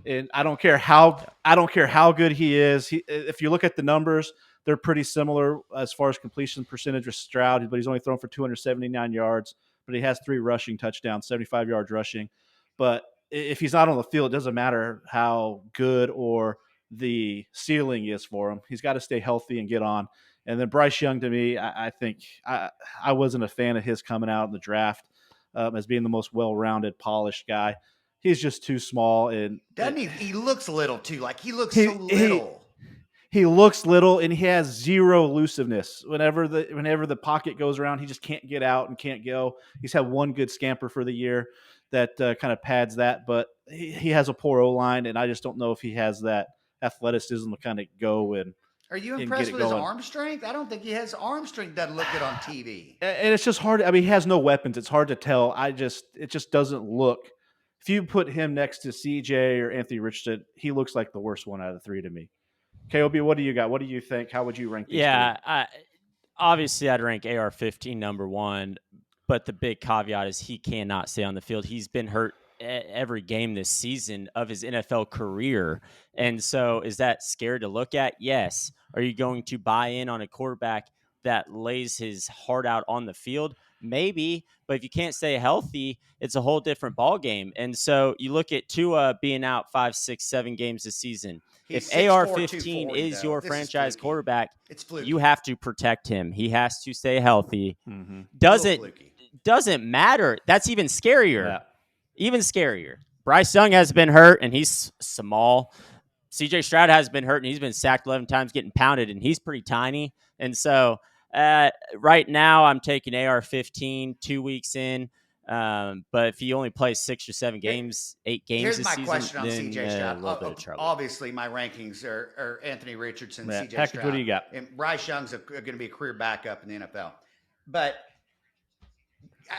And I don't care how good he is. If you look at the numbers, they're pretty similar as far as completion percentage with Stroud, but he's only thrown for 279 yards, but he has 3 rushing touchdowns, 75 yards rushing. But if he's not on the field, it doesn't matter how good or the ceiling is for him. He's got to stay healthy and get on. And then Bryce Young, to me, I think I wasn't a fan of his coming out in the draft as being the most well-rounded, polished guy. He's just too small, and doesn't he? He looks little too. Like he looks so little. He looks little, and he has zero elusiveness. Whenever the pocket goes around, he just can't get out and can't go. He's had one good scamper for the year that kind of pads that, but he has a poor O-line, and I just don't know if he has that athleticism to kind of go and. Are you impressed with his arm strength? I don't think he has arm strength. Doesn't look good on TV. And it's just hard. I mean, he has no weapons. It's hard to tell. It just doesn't look. If you put him next to CJ or Anthony Richardson, he looks like the worst one out of the three to me. KOB, what do you got? What do you think? How would you rank these three? Obviously I'd rank AR-15 number one, but the big caveat is he cannot stay on the field. He's been hurt every game this season of his NFL career. And so is that scary to look at? Yes. Are you going to buy in on a quarterback that lays his heart out on the field? Maybe, but if you can't stay healthy, it's a whole different ball game. And so you look at Tua being out 5, 6, 7 games this season. He's If AR-15 is your franchise quarterback, you have to protect him. He has to stay healthy. Mm-hmm. Doesn't matter. That's even scarier. Yeah. Even scarier. Bryce Young has been hurt, and he's small. CJ Stroud has been hurt, and he's been sacked 11 times, getting pounded, and he's pretty tiny. And so right now I'm taking AR-15 2 weeks in. But if he only plays 6 or 7 games, 8 games here's this my season, question on CJ Stroud. A little bit of trouble. Obviously, my rankings are Anthony Richardson, CJ Package, Stroud. what do you got? And Bryce Young's going to be a career backup in the NFL. But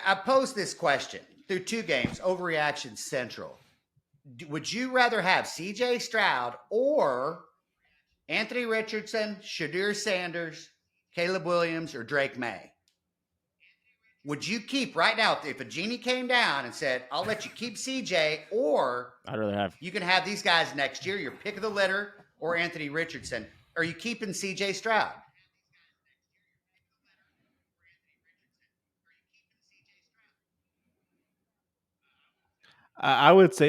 I posed this question through 2 games, Overreaction Central. Would you rather have CJ Stroud or Anthony Richardson, Shadir Sanders, Caleb Williams, or Drake May? Would you keep right now, if a genie came down and said, I'll let you keep CJ, or I'd rather have you can have these guys next year, your pick of the litter, or Anthony Richardson. Are you keeping CJ Stroud? I would say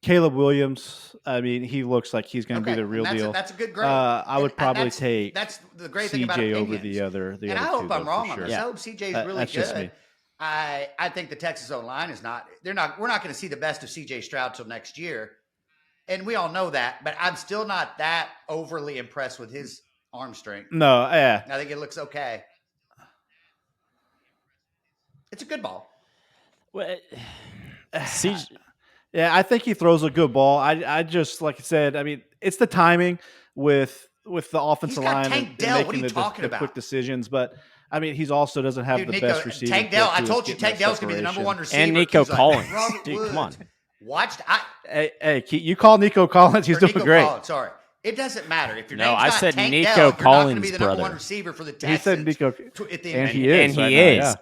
Caleb Williams, he looks like he's going to be the real deal. That's a good grade. I would probably take that's the great thing about opinions. over the other. And I hope I'm wrong on sure. this. I hope CJ's really good. I think the Texas O-line is not. We're not going to see the best of CJ Stroud till next year, and we all know that. But I'm still not that overly impressed with his arm strength. No, yeah, I think it looks okay. It's a good ball. Well, yeah, I think he throws a good ball. I just, like I said, it's the timing with the offensive line and making the quick decisions. But he also doesn't have the best receiver. Tank Dell, I told you Tank Dell's gonna be the number 1 receiver. And Nico Collins, dude, come on. Hey, you call Nico Collins? He's doing great. Collins, sorry. It doesn't matter if your name's I not said Tank Nico Dell, Collins, you're not going to be the number brother. 1 receiver for the Texans. He said Nico, and he is.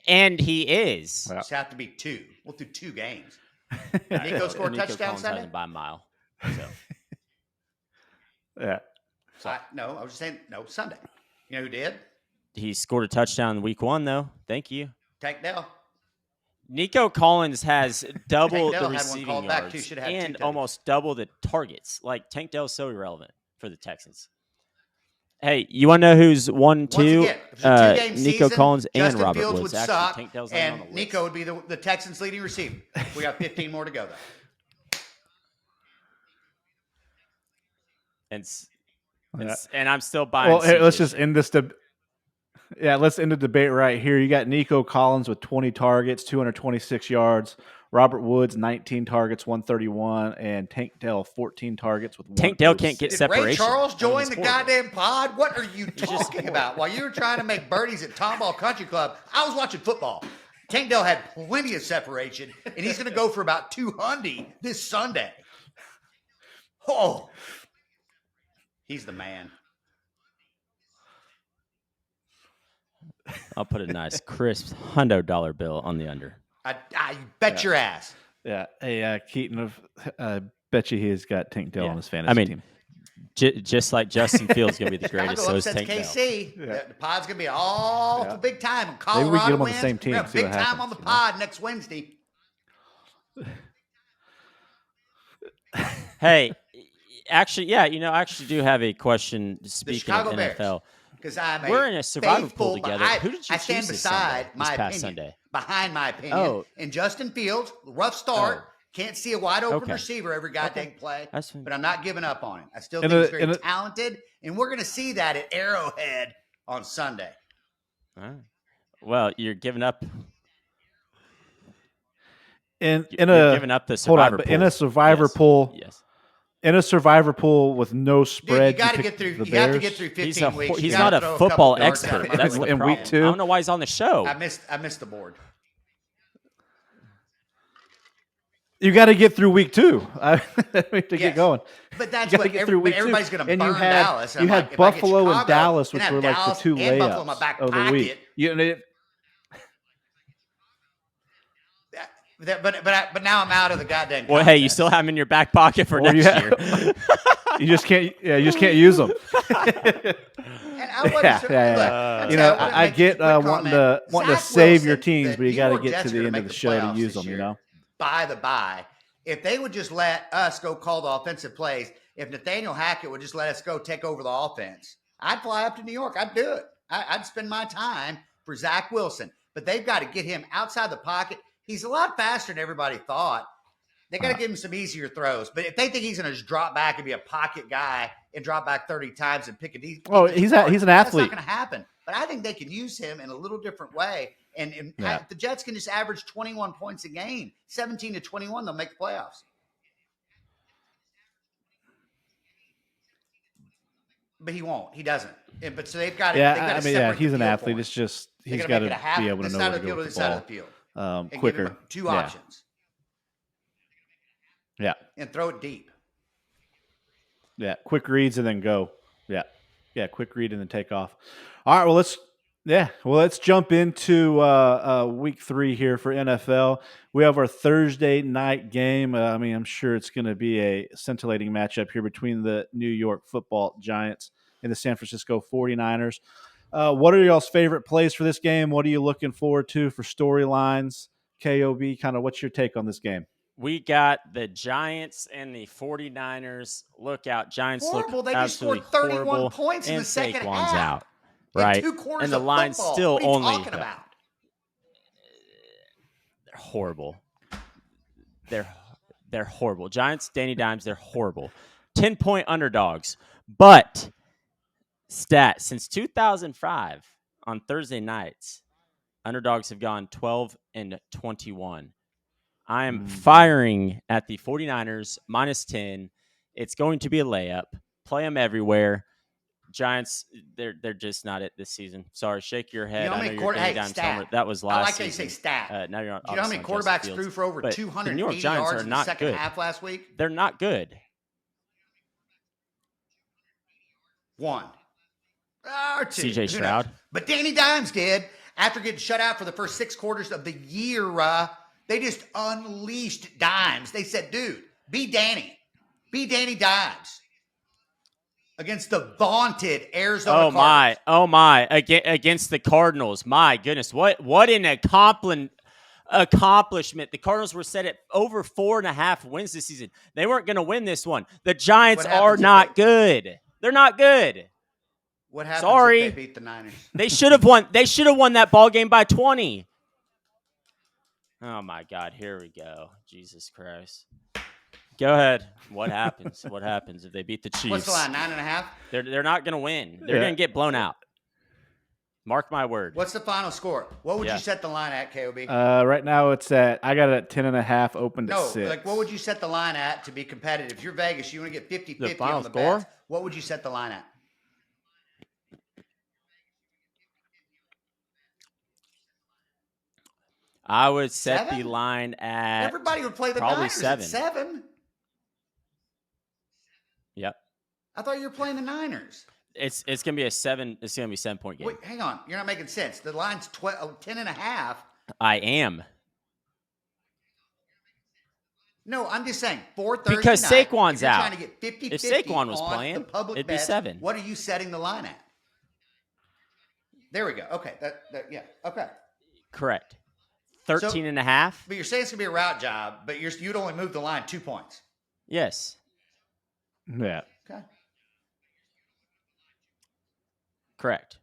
And he is. Just have to be 2. We'll do 2 games. Nico scored a touchdown Sunday? By a mile. So. Yeah. I was just saying, Sunday. You know who did? He scored a touchdown in week 1, though. Thank you. Tank Dell. Nico Collins has double the receiving yards too. and almost double the targets. Like, Tank Dell's so irrelevant for the Texans. Hey, you want to know who's 1-2? Once again, if it's a two-game Nico season, Collins and Justin Robert Fields Woods. would Actually, suck, Tank Dell's not on the and list. Nico would be the Texans' leading receiver. We got 15 more to go, though. And I'm still buying. Well, hey, let's CJ just shit. end this. Let's end the debate right here. You got Nico Collins with 20 targets, 226 yards. Robert Woods, 19 targets, 131, and Tank Dell, 14 targets with Tank Dell 106. can't get Did separation. Ray Charles I mean, join it's the horrible. goddamn pod? What are you talking about? While you were trying to make birdies at Tomball Country Club, I was watching football. Tank Dell had plenty of separation, and he's going to go for about 200 this Sunday. Oh, he's the man. I'll put a nice crisp $100 bill on the under. I bet your ass. Yeah. Hey, Keaton, bet you he's got Tank Dell on his fantasy team. Just like Justin Fields going to be the greatest, so is upsets Tank Dell. KC. The pod's going to be all for big time. And Colorado Maybe we get them on wins. the same team. We're gonna have See big what time happens, on the pod next Wednesday. Hey, actually, I actually do have a question. Speaking of Chicago NFL, Bears. Because we're in a survivor pool together. Who did you I stand choose this beside Sunday, my this past opinion, Sunday? behind my opinion. Oh. And Justin Fields, rough start. Can't see a wide open Okay. receiver every goddamn play. That's fine. But I'm not giving up on him. I still think he's very talented, and we're going to see that at Arrowhead on Sunday. All right. Well, you're giving up. You're giving up the survivor pool. In a survivor pool, yes. In a survivor pool with no spread, Dude, you got to get through. The You have to Bears. get through 15 weeks. He's not a football expert. That's the in problem. week 2. I don't know why he's on the show. I missed the board. You got to get through week 2 get going. But that's You what gotta get through week 2. everybody's going to And burn you had Dallas. you had if Buffalo I get and Chicago, Dallas, which and were like Dallas the 2 and Buffalo in my layups back of the week. But now I'm out of the goddamn. Well, hey, you still have him in your back pocket for next year. You just can't. Yeah, you just can't use them. And I I get wanting to save your teams, but you got to get to the end of the show to use them. By the by, if they would just let us go call the offensive plays, if Nathaniel Hackett would just let us go take over the offense, I'd fly up to New York. I'd do it. I'd spend my time for Zach Wilson. But they've got to get him outside the pocket. He's a lot faster than everybody thought. They got to give him some easier throws. But if they think he's going to just drop back and be a pocket guy and drop back 30 times and pick a decent, he's an athlete. That's not going to happen. But I think they can use him in a little different way. And if the Jets can just average 21 points a game, 17 to 21, they'll make the playoffs. But he won't. He doesn't. But so they've got to. Yeah, he's an athlete. It's just he's got to be able to know where to go with the ball quicker. Two options. Yeah. And throw it deep. Yeah. Quick reads and then go. Yeah. Yeah. Quick read and then take off. All right. Well, let's jump into week 3 here for NFL. We have our Thursday night game. I'm sure it's going to be a scintillating matchup here between the New York Football Giants and the San Francisco 49ers. What are y'all's favorite plays for this game? What are you looking forward to for storylines? KOB, kind of what's your take on this game? We got the Giants and the 49ers. Look out. Giants horrible. Look they just scored 31 points in the second half. Out, right? 2 quarters and the of line's football. still what are you only talking about? They're horrible. They're horrible. Giants, Danny Dimes, they're horrible. 10-point underdogs. But stat, since 2005 on Thursday nights, underdogs have gone 12-21. I am firing at the 49ers -10. It's going to be a layup. Play them everywhere. Giants, they're just not it this season. Sorry, shake your head. I know you're stat. That was last I like season. how you say stat. Now you're on. Do you know how many quarterbacks threw for over 280 yards in the second half last week? They're not good. 1 or 2. CJ Stroud. But Danny Dimes did. After getting shut out for the first 6 quarters of the year, they just unleashed Dimes. They said, dude, be Danny. Be Danny Dimes. Against the vaunted Arizona Cardinals. Oh my. Against the Cardinals. My goodness. What an accomplishment. The Cardinals were set at over 4.5 wins this season. They weren't going to win this one. The Giants are not good. They're not good. What happens Sorry. if they beat the Niners? They should have won. They should have won that ball game by 20. Oh my God! Here we go. Jesus Christ. Go ahead. What happens? What happens if they beat the Chiefs? What's the line? 9.5? They're not going to win. They're going to get blown out. Mark my word. What's the final score? What would you set the line at, KOB? Right now I got it at 10.5, opened at 6. Like what would you set the line at to be competitive? If you're Vegas, you want to get 50-50 on the score? bets. What would you set the line at? I would set the line at everybody would play the probably Niners 7. at 7. Yep. I thought you were playing the Niners. It's gonna be a 7. It's gonna be a 7-point game. Wait, hang on. You're not making sense. The line's 10.5. I am. No, I'm just saying for Thursday because night, Saquon's if you're out. trying to get 50-50 If Saquon was on playing, the public it'd be bets, 7. What are you setting the line at? There we go. Okay. Yeah. Okay. Correct. 13.5. But you're saying it's gonna be a route job, but you'd only move the line 2 points. Yes. Yeah. Okay. Correct.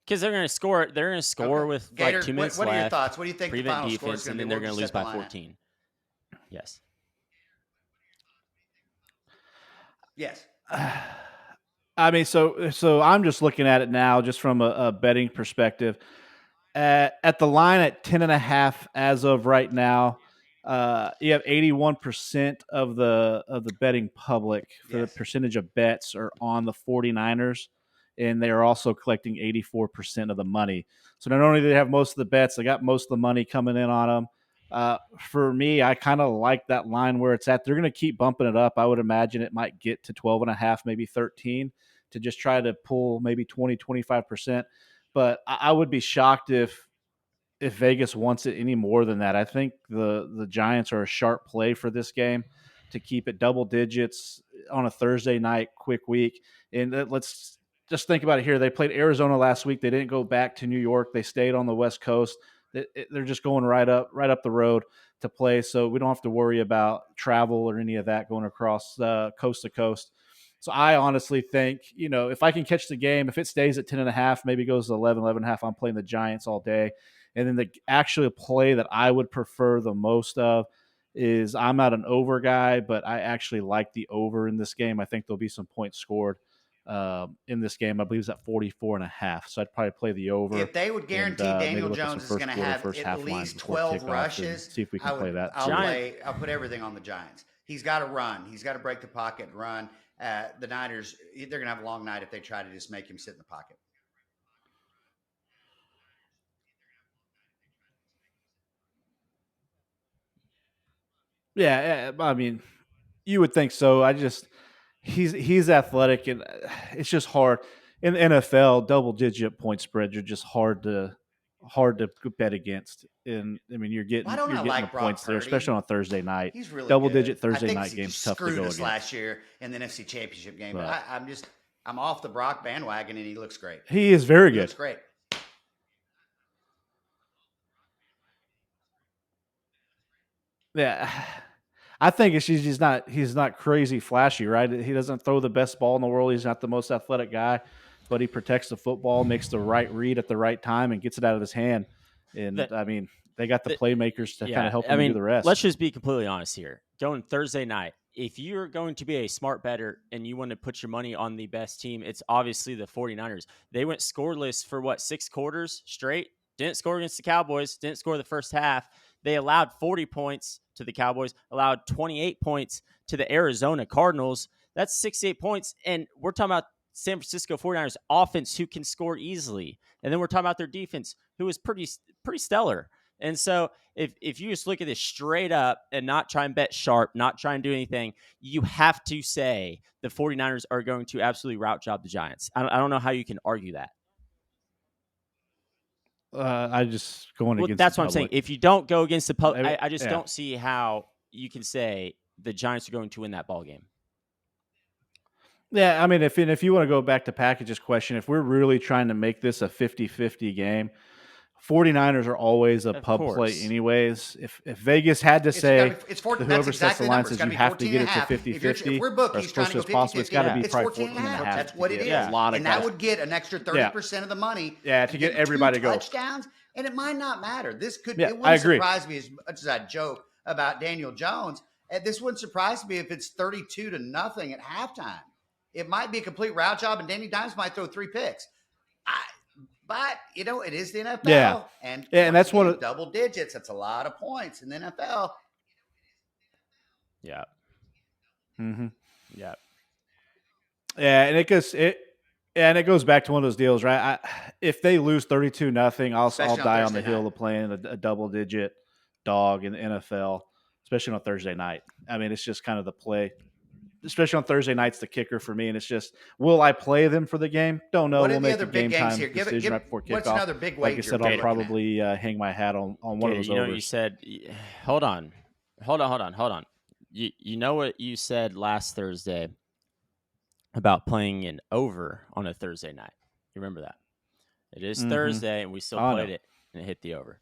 Because they're going to score. They're going to score with Gator, like 2 minutes what left. are your thoughts? What do you think the prevent final score is defense, going and to be? then they're going to lose by set the line 14. Yes. Yes. I mean, so I'm just looking at it now, just from a betting perspective. At the line at 10.5 as of right now, you have 81% of the betting public for the percentage of bets are on the 49ers, and they are also collecting 84% of the money. So not only do they have most of the bets, they got most of the money coming in on them. For me, I kind of like that line where it's at. They're going to keep bumping it up. I would imagine it might get to 12.5, maybe 13, to just try to pull maybe 20, 25%. But I would be shocked if Vegas wants it any more than that. I think the Giants are a sharp play for this game to keep it double digits on a Thursday night, quick week. And let's just think about it here. They played Arizona last week. They didn't go back to New York. They stayed on the West Coast. They're just going right up the road to play, so we don't have to worry about travel or any of that going across coast to coast. So I honestly think, if I can catch the game, if it stays at 10.5, maybe goes to 11.5, I'm playing the Giants all day. And then the actual play that I would prefer the most of is, I'm not an over guy, but I actually like the over in this game. I think there'll be some points scored in this game. I believe it's at 44.5. So I'd probably play the over. If they would guarantee Daniel Jones is going to have at least 12 rushes, see if we can play that. I'll put everything on the Giants. He's got to run. He's got to break the pocket and run. The Niners, they're going to have a long night if they try to just make him sit in the pocket. Yeah, I mean, you would think so. He's athletic, and it's just hard in the NFL. Double-digit point spreads are just hard to bet against. And I mean, you're getting the points there, especially on a Thursday night. He's really double-digit good. Thursday night games tough to go against. Last year in the NFC Championship game, but I'm off the Brock bandwagon, and he looks great. He is very good. He looks great. Yeah. I think he's not crazy flashy, right? He doesn't throw the best ball in the world. He's not the most athletic guy, but he protects the football, makes the right read at the right time, and gets it out of his hand. And I mean, they got the playmakers to kind of help him do the rest. Let's just be completely honest here. Going Thursday night, if you're going to be a smart bettor and you want to put your money on the best team, it's obviously the 49ers. They went scoreless for 6 quarters straight. Didn't score against the Cowboys. Didn't score the first half. They allowed 40 points to the Cowboys, allowed 28 points to the Arizona Cardinals. That's 68 points. And we're talking about San Francisco 49ers offense who can score easily. And then we're talking about their defense who is pretty stellar. And so if you just look at this straight up and not try and bet sharp, not try and do anything, you have to say the 49ers are going to absolutely route job the Giants. I don't know how you can argue that. I just going against. That's the what I'm saying. public. If you don't go against the public, I just don't see how you can say the Giants are going to win that ball game. Yeah, I mean, if you want to go back to Package's question, if we're really trying to make this a 50-50 game, 49ers are always a Of pub play course. anyways. If Vegas had to say It's 14. whoever That's sets the exactly the line number. It's says got you to be have to 14 get and a it to half. If 50-50 we're or as bookies close trying to as go possible, it's got to 50-50, be it's probably 14 and a 14 and a half. half. That's to what it get is. a lot of And guys. that would get an extra 30% of the money. Yeah, to get everybody to go. Touchdowns. And it might not matter. This could, Yeah, it I wouldn't agree. surprise me as much as I joke about Daniel Jones. And this wouldn't surprise me if it's 32-0 at halftime. It might be a complete route job, and Danny Dimes might throw 3 picks. But it is the NFL, Yeah. and that's again, what double digits. That's a lot of points in the NFL. Yeah. Mm-hmm. Yeah. Yeah, and it goes back to one of those deals, right? If they lose 32-0, I'll Especially on die on Thursday the hill night. of playing a double digit dog in the NFL, especially on Thursday night. I mean, it's just kind of the play. Especially on Thursday night's the kicker for me, and it's just, will I play them for the game? Don't know. What are We'll the make other a big game games time here? decision right before What's kickoff. another big Like I wager said, we're I'll looking probably hang my hat on one Gator, of those you know overs. what you said? Hold on. You know what you said last Thursday about playing an over on a Thursday night? You remember that? It is Thursday, and we still played it, and it hit the over.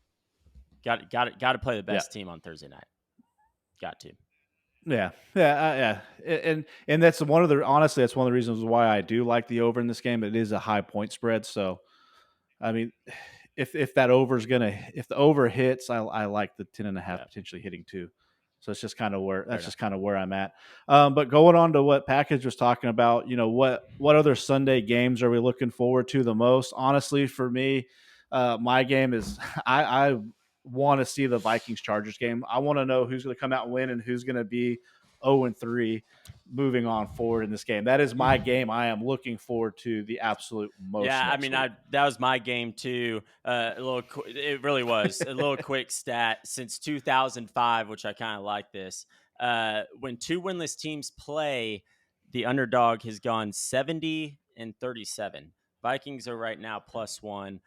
Got to play the best team on Thursday night. Got to. Yeah. And that's one of the honestly, that's one of the reasons why I do like the over in this game. It is a high point spread, so I mean, if that over is if the over hits, I like the 10.5 potentially hitting too. So it's just kind of where I'm at. But going on to what Package was talking about, what other Sunday games are we looking forward to the most? Honestly, for me, my game is I want to see the Vikings Chargers game. I want to know who's going to come out and win and who's going to be 0-3 moving on forward in this game. That is my game. I am looking forward to the absolute most. Yeah, I mean, that was my game too. It really was a little quick stat since 2005, which I kind of like this. When 2 winless teams play, the underdog has gone 70-37. Vikings are right now +1.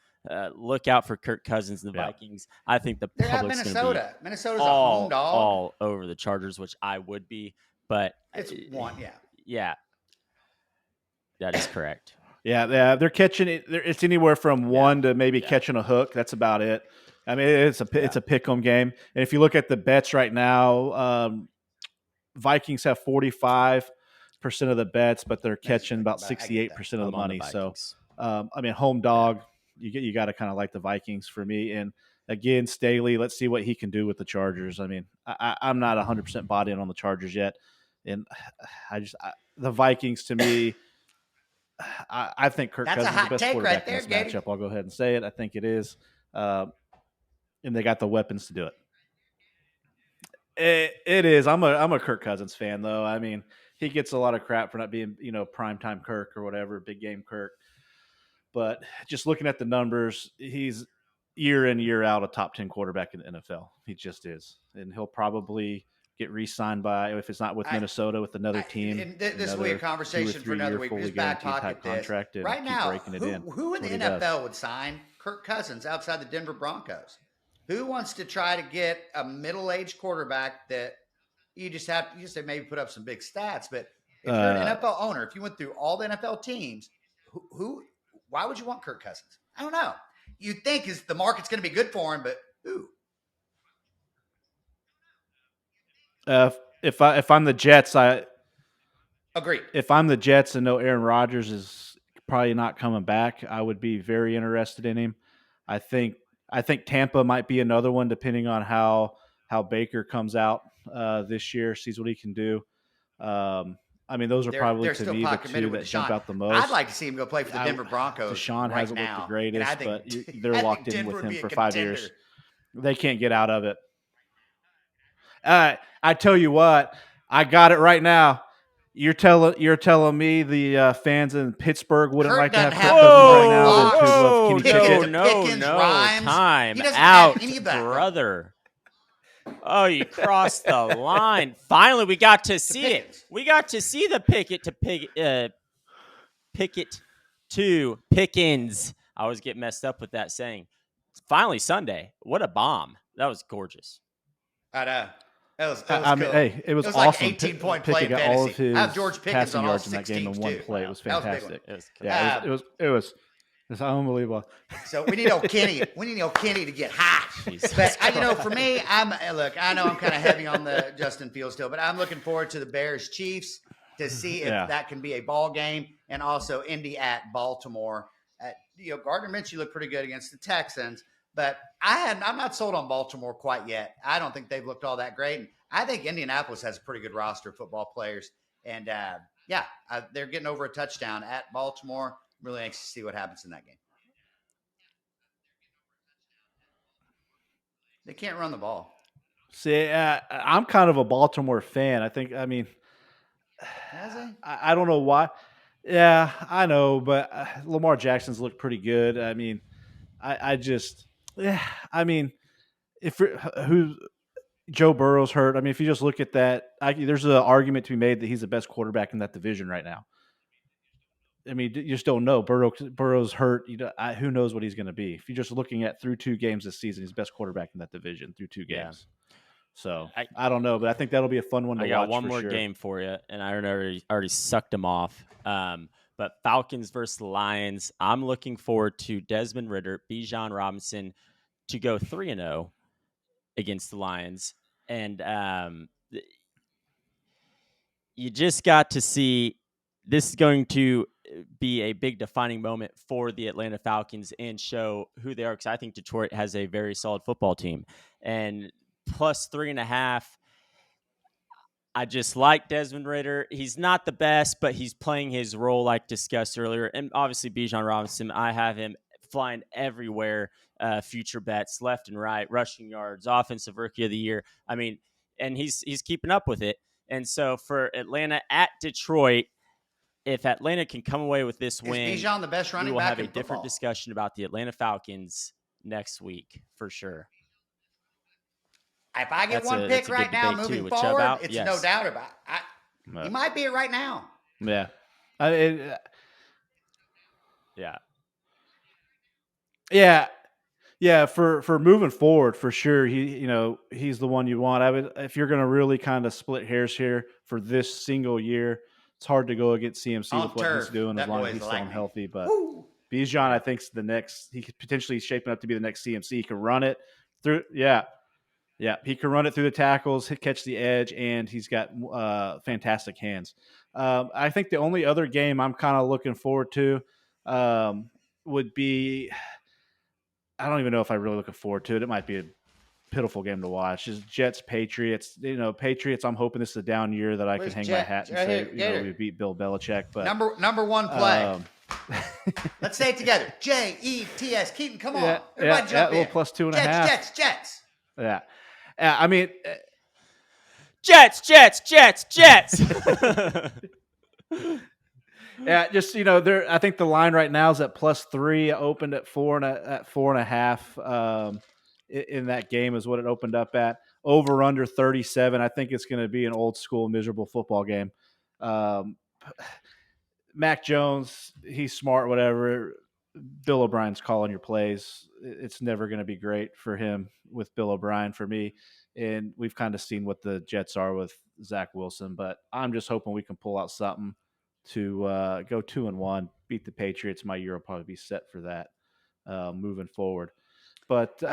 Look out for Kirk Cousins and the Vikings. I think the public's going to be Minnesota's a home dog all over the Chargers, which I would be, but it's one. Yeah, that is correct. Yeah, they're catching it. It's anywhere from 1 to maybe catching a hook. That's about it. I mean, it's a pick 'em game. And if you look at the bets right now, Vikings have 45% of the bets, but they're catching about 68% of the money. So, I mean, home dog, you got to kind of like the Vikings for me. And again, Staley, let's see what he can do with the Chargers. I mean, I'm not 100% bought in on the Chargers yet, and the Vikings to me. I think Kirk Cousins is the best quarterback in this matchup. I'll go ahead and say it. I think it is. And they got the weapons to do it. It is. I'm a Kirk Cousins fan, though. I mean, he gets a lot of crap for not being, primetime Kirk or whatever, big game Kirk. But just looking at the numbers, he's year in, year out a top 10 quarterback in the NFL. He just is. And he'll probably get re-signed by, if it's not with Minnesota, with another team. This will be a conversation for another week. Who's back pocket this right now? Who in the NFL would sign Kirk Cousins outside the Denver Broncos? Who wants to try to get a middle-aged quarterback that you just maybe put up some big stats? But if you're an NFL owner, if you went through all the NFL teams, why would you want Kirk Cousins? I don't know. You'd think the market's going to be good for him, but who? If I'm the Jets, I agree. If I'm the Jets and know Aaron Rodgers is probably not coming back, I would be very interested in him. I think Tampa might be another one, depending on how Baker comes out this year, sees what he can do. I mean, those are probably to me the two that jump out the most. I'd like to see him go play for the Denver Broncos. Deshaun hasn't looked the greatest, but they're locked in with him for 5 years. They can't get out of it. I tell you what, I got it right now. You're telling me the fans in Pittsburgh wouldn't like to have Kirk Cousins right now than to love Kenny Pickett? No, time out, brother. Oh, you crossed the line. Finally, we got to see it. We got to see the Pickett to Pickens. I always get messed up with that saying. Finally, Sunday. What a bomb. That was gorgeous. I know. It was cool. Hey, it was awesome. Like 18-point play in got fantasy. all of his George Pickens passing on yards all in that game in one play. It was fantastic. It was It's unbelievable. So we need old Kenny. We need old Kenny to get hot. Jesus But for Christ. me, look. I know I'm kind of heavy on the Justin Fields still, but I'm looking forward to the Bears Chiefs to see if Yeah. that can be a ball game, and also Indy at Baltimore. Gardner Minshew looked pretty good against the Texans, but I'm not sold on Baltimore quite yet. I don't think they've looked all that great. And I think Indianapolis has a pretty good roster of football players, and they're getting over a touchdown at Baltimore. I'm really anxious to see what happens in that game. They can't run the ball. See, I'm kind of a Baltimore fan. I mean, Has he? I don't know why. Yeah, I know, but Lamar Jackson's looked pretty good. I mean, I just, yeah, I mean, if who Joe Burrow's hurt, I mean, if you just look at that, there's an argument to be made that he's the best quarterback in that division right now. I mean, you just don't know. Burrow's hurt. Who knows what he's going to be? If you're just looking at through 2 games this season, he's the best quarterback in that division through 2 games. So I don't know, but I think that'll be a fun one to I watch. got one for more sure. game for you, and I already sucked them off. But Falcons versus the Lions. I'm looking forward to Desmond Ridder, Bijan Robinson to go 3-0 against the Lions, and you just got to see this is going to be a big defining moment for the Atlanta Falcons and show who they are, because I think Detroit has a very solid football team. And plus 3.5, I just like Desmond Ridder. He's not the best, but he's playing his role like discussed earlier. And obviously Bijan Robinson, I have him flying everywhere, future bets left and right, rushing yards, offensive rookie of the year. I mean, and he's keeping up with it. And so for Atlanta at Detroit, if Atlanta can come away with this win, is Bijan the best we running will back have a in football? different discussion about the Atlanta Falcons next week for sure. If I get one pick right now moving forward, it's no doubt about it. He might be it right now. Yeah. Yeah, for moving forward, for sure. He's the one you want. If you're going to really kind of split hairs here for this single year, it's hard to go against CMC with what he's doing as long as he's staying healthy. But Bijan, I think, is the next. He could potentially shaping up to be the next CMC. He can run it through. Yeah, he can run it through the tackles, catch the edge, and he's got fantastic hands. I think the only other game I'm kind of looking forward to would be. I don't even know if I'm really looking forward to it. It might be a pitiful game to watch. Is Jets Patriots? Patriots. I'm hoping this is a down year that I can hang my hat and say we beat Bill Belichick. But number one play. Let's say it together. Jets. Keaton, come on. Everybody jump in. Plus 2.5. Jets. Yeah. I mean, Jets. Yeah, just I think the line right now is at +3. Opened at 4.5. In that game is what it opened up at. Over under 37. I think it's going to be an old school miserable football game. Mac Jones, he's smart, whatever. Bill O'Brien's calling your plays. It's never going to be great for him with Bill O'Brien for me. And we've kind of seen what the Jets are with Zach Wilson, but I'm just hoping we can pull out something to go 2-1, beat the Patriots. My year will probably be set for that moving forward. But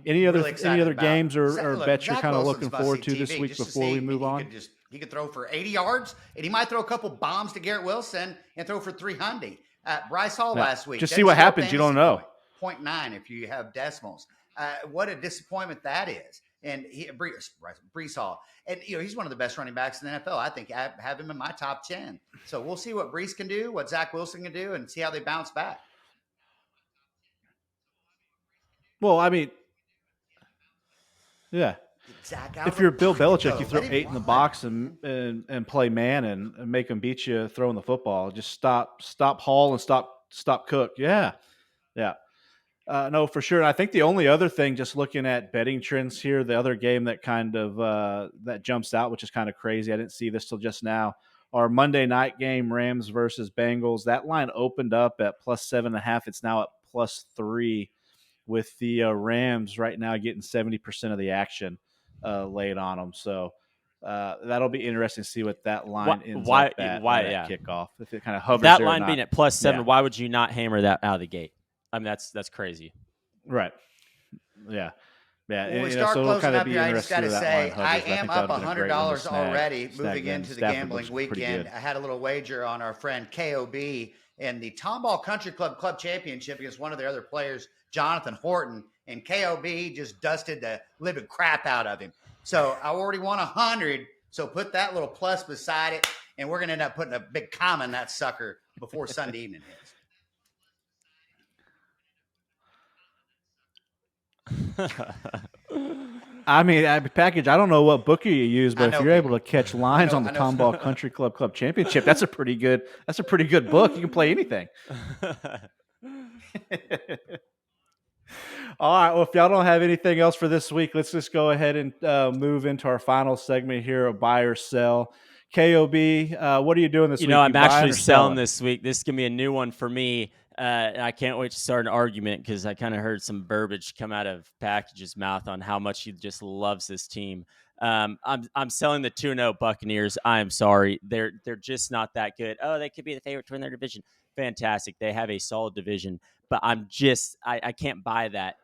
any other games or bets you're kind of looking forward to this week before we move on? He could throw for 80 yards, and he might throw a couple bombs to Garrett Wilson and throw for 300. Bryce Hall last week. Just see what happens. You don't know. 0.9 if you have decimals. What a disappointment that is. And Brees Hall. And he's one of the best running backs in the NFL. I think I have him in my top 10. So we'll see what Brees can do, what Zach Wilson can do, and see how they bounce back. Well, I mean, yeah. If you're Bill Belichick, you throw 8 in the box and play man and make them beat you throwing the football. Just stop Hall and stop Cook. Yeah. No, for sure. And I think the only other thing, just looking at betting trends here, the other game that kind of that jumps out, which is kind of crazy. I didn't see this till just now. Our Monday night game, Rams versus Bengals. That line opened up at +7.5. It's now at +3, with the Rams right now getting 70% of the action laid on them. So that'll be interesting to see what that line ends Why? up at Yeah. kickoff. If it kind of hovers That there or line not. being at +7, Yeah. why would you not hammer that out of the gate? I mean, that's crazy. Right. Yeah. Yeah. When we So start it'll closing kind of up be here, I just interesting got to where that line say, I hovers. But I am think that up would have been a great one to $100 already snag moving then. into the Stafford gambling looks pretty weekend. good. I had a little wager on our friend KOB in the Tomball Country Club Championship against one of their other players, Jonathan Horton, and KOB just dusted the living crap out of him. So I already won 100. So put that little plus beside it, and we're going to end up putting a big comma in that sucker before Sunday evening hits. I mean, package. I don't know what bookie you use, but if you're able to catch lines on the I know. Tomball Country Club Championship, that's a pretty good book. You can play anything. All right. Well, if y'all don't have anything else for this week, let's just go ahead and move into our final segment here of buy or sell. KOB, what are you doing this week? I'm actually selling this week. This is going to be a new one for me. I can't wait to start an argument because I kind of heard some verbiage come out of Package's mouth on how much he just loves this team. I'm selling the 2-0 Buccaneers. I am sorry. They're just not that good. Oh, they could be the favorite to win their division. Fantastic. They have a solid division, but I can't buy that.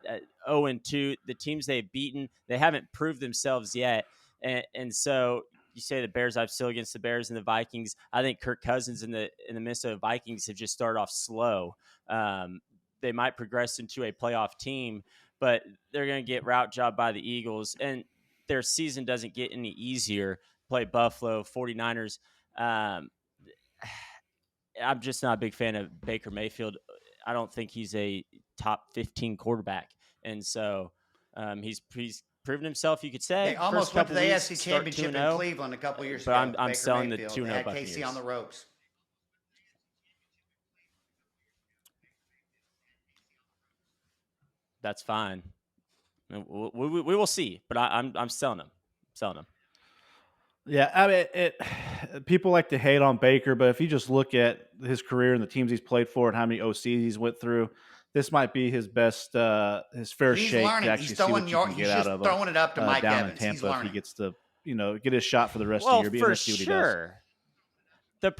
0-2, the teams they've beaten, they haven't proved themselves yet. And so you say the Bears, I'm still against the Bears and the Vikings. I think Kirk Cousins and the Minnesota Vikings have just started off slow. They might progress into a playoff team, but they're going to get route job by the Eagles, and their season doesn't get any easier. Play Buffalo, 49ers. I'm just not a big fan of Baker Mayfield. I don't think he's a top 15 quarterback, and so he's proven himself, you could say. They almost went to the AFC Championship in Cleveland a couple years ago. But I'm selling the 2-0 They had Buccaneers. KC on the ropes. That's fine. We will see, but I'm selling them. Yeah, I mean, people like to hate on Baker, but if you just look at his career and the teams he's played for and how many OCs he's went through, this might be his best, his fair shake to actually see what you can get out of him. He's throwing it up to Mike down Evans. in Tampa. He's learning. If he gets to, get his shot for the rest of the year. Be interested to see what he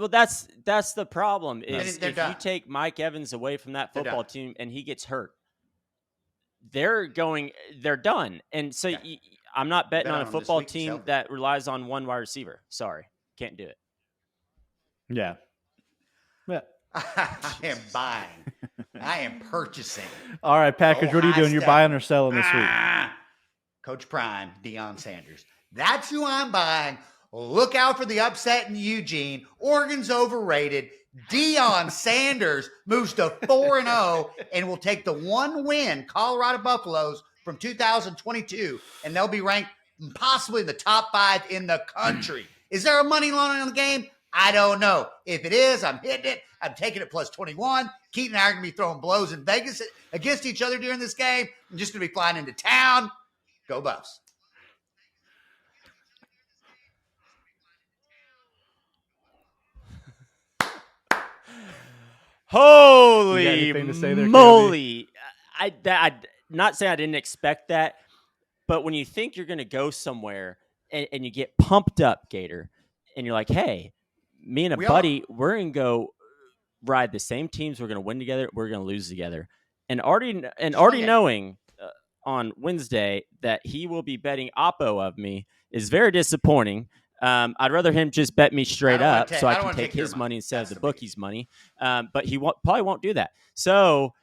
does. That's the problem is if done. You take Mike Evans away from that football team and he gets hurt, they're done. And so I'm not betting on a football team that relies on one wide receiver. Sorry, can't do it. Yeah. I am buying. I am purchasing. All right, Package, what are you doing? You're buying or selling this week? Coach Prime, Deion Sanders. That's who I'm buying. Look out for the upset in Eugene. Oregon's overrated. Deion Sanders moves to 4-0 and will take the one win Colorado Buffaloes from 2022, and they'll be ranked possibly in the top 5 in the country. Is there a money line on the game? I don't know. If it is, I'm hitting it. I'm taking it plus 21. Keaton and I are going to be throwing blows in Vegas against each other during this game. I'm just going to be flying into town. Go Buffs. Holy moly. I not saying I didn't expect that, but when you think you're going to go somewhere and you get pumped up, Gator, and you're like, hey, me and buddy, we're going to go ride the same teams. We're going to win together. We're going to lose together. And already knowing on Wednesday that he will be betting Oppo of me is very disappointing. I'd rather him just bet me straight up so I can take his money instead of the bookie's money. But he probably won't do that. So,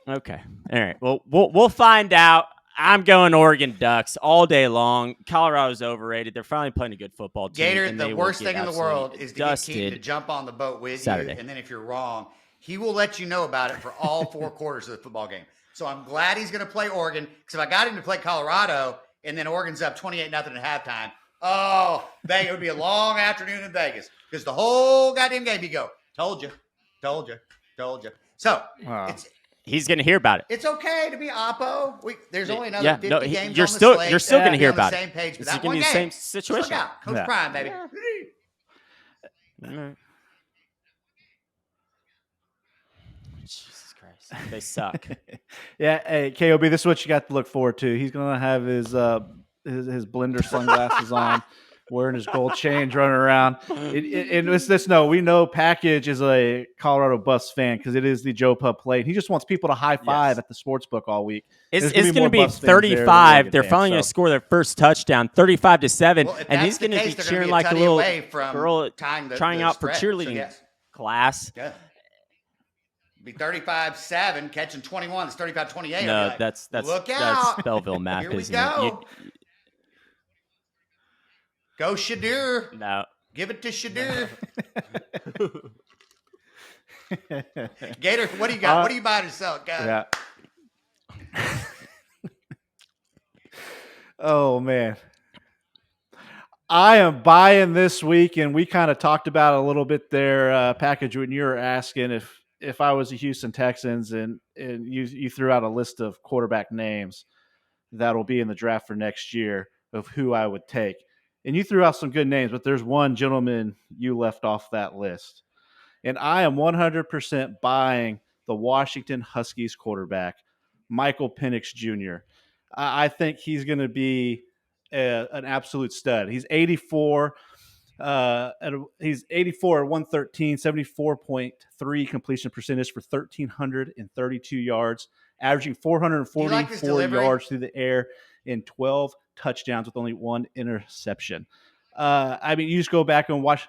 okay. All right. Well, we'll find out. I'm going Oregon Ducks all day long. Colorado's overrated. They're finally playing a good football team. Gator, the worst thing in the world is to get Keaton to jump on the boat with Saturday. You, and then if you're wrong, he will let you know about it for all 4 quarters of the football game. So I'm glad he's going to play Oregon, because if I got him to play Colorado and then Oregon's up 28-0 at halftime, it would be a long afternoon in Vegas, because the whole goddamn game you go, told you. So he's going to hear about it. It's okay to be Oppo. There's only another 50 games you're on the still, slate. You're still going to hear about it. It's going to be the same situation. Look out. Coach Prime, baby. Yeah. Jesus Christ. They suck. Yeah, hey, KOB, this is what you got to look forward to. He's going to have his his blender sunglasses on, wearing his gold chains, running around. And it's this. No, we know Package is a Colorado Buffs fan because it is the Joe Pub plate. He just wants people to high five Yes. at the sports book all week. It's There's going to be Buffs fans there than 35. Oregon They're fans, finally going to score their first touchdown, 35-7, Well, if and that's he's the going to case, be they're gonna cheering be a like a tutty little away from girl tying the trying out for spread. So, cheerleading yes. class. Yeah. Be 35-7, catching 21. It's 35-28. No, like, that's look that's out. Belleville math, Here we isn't go. it? Go Shadur. No. Give it to Shadur. Gator, what do you got? What do you buy to sell? Go. Yeah. Oh man. I am buying this week, and we kind of talked about it a little bit there, Package, when you were asking if I was the Houston Texans, and you threw out a list of quarterback names that'll be in the draft for next year of who I would take. And you threw out some good names, but there's one gentleman you left off that list. And I am 100% buying the Washington Huskies quarterback, Michael Penix Jr. I think he's going to be an absolute stud. He's 84. He's 84 at 113, 74.3 completion percentage for 1,332 yards, averaging Do you like his 444 delivery? yards through the air and 12 touchdowns with only one interception. I mean, you just go back and watch.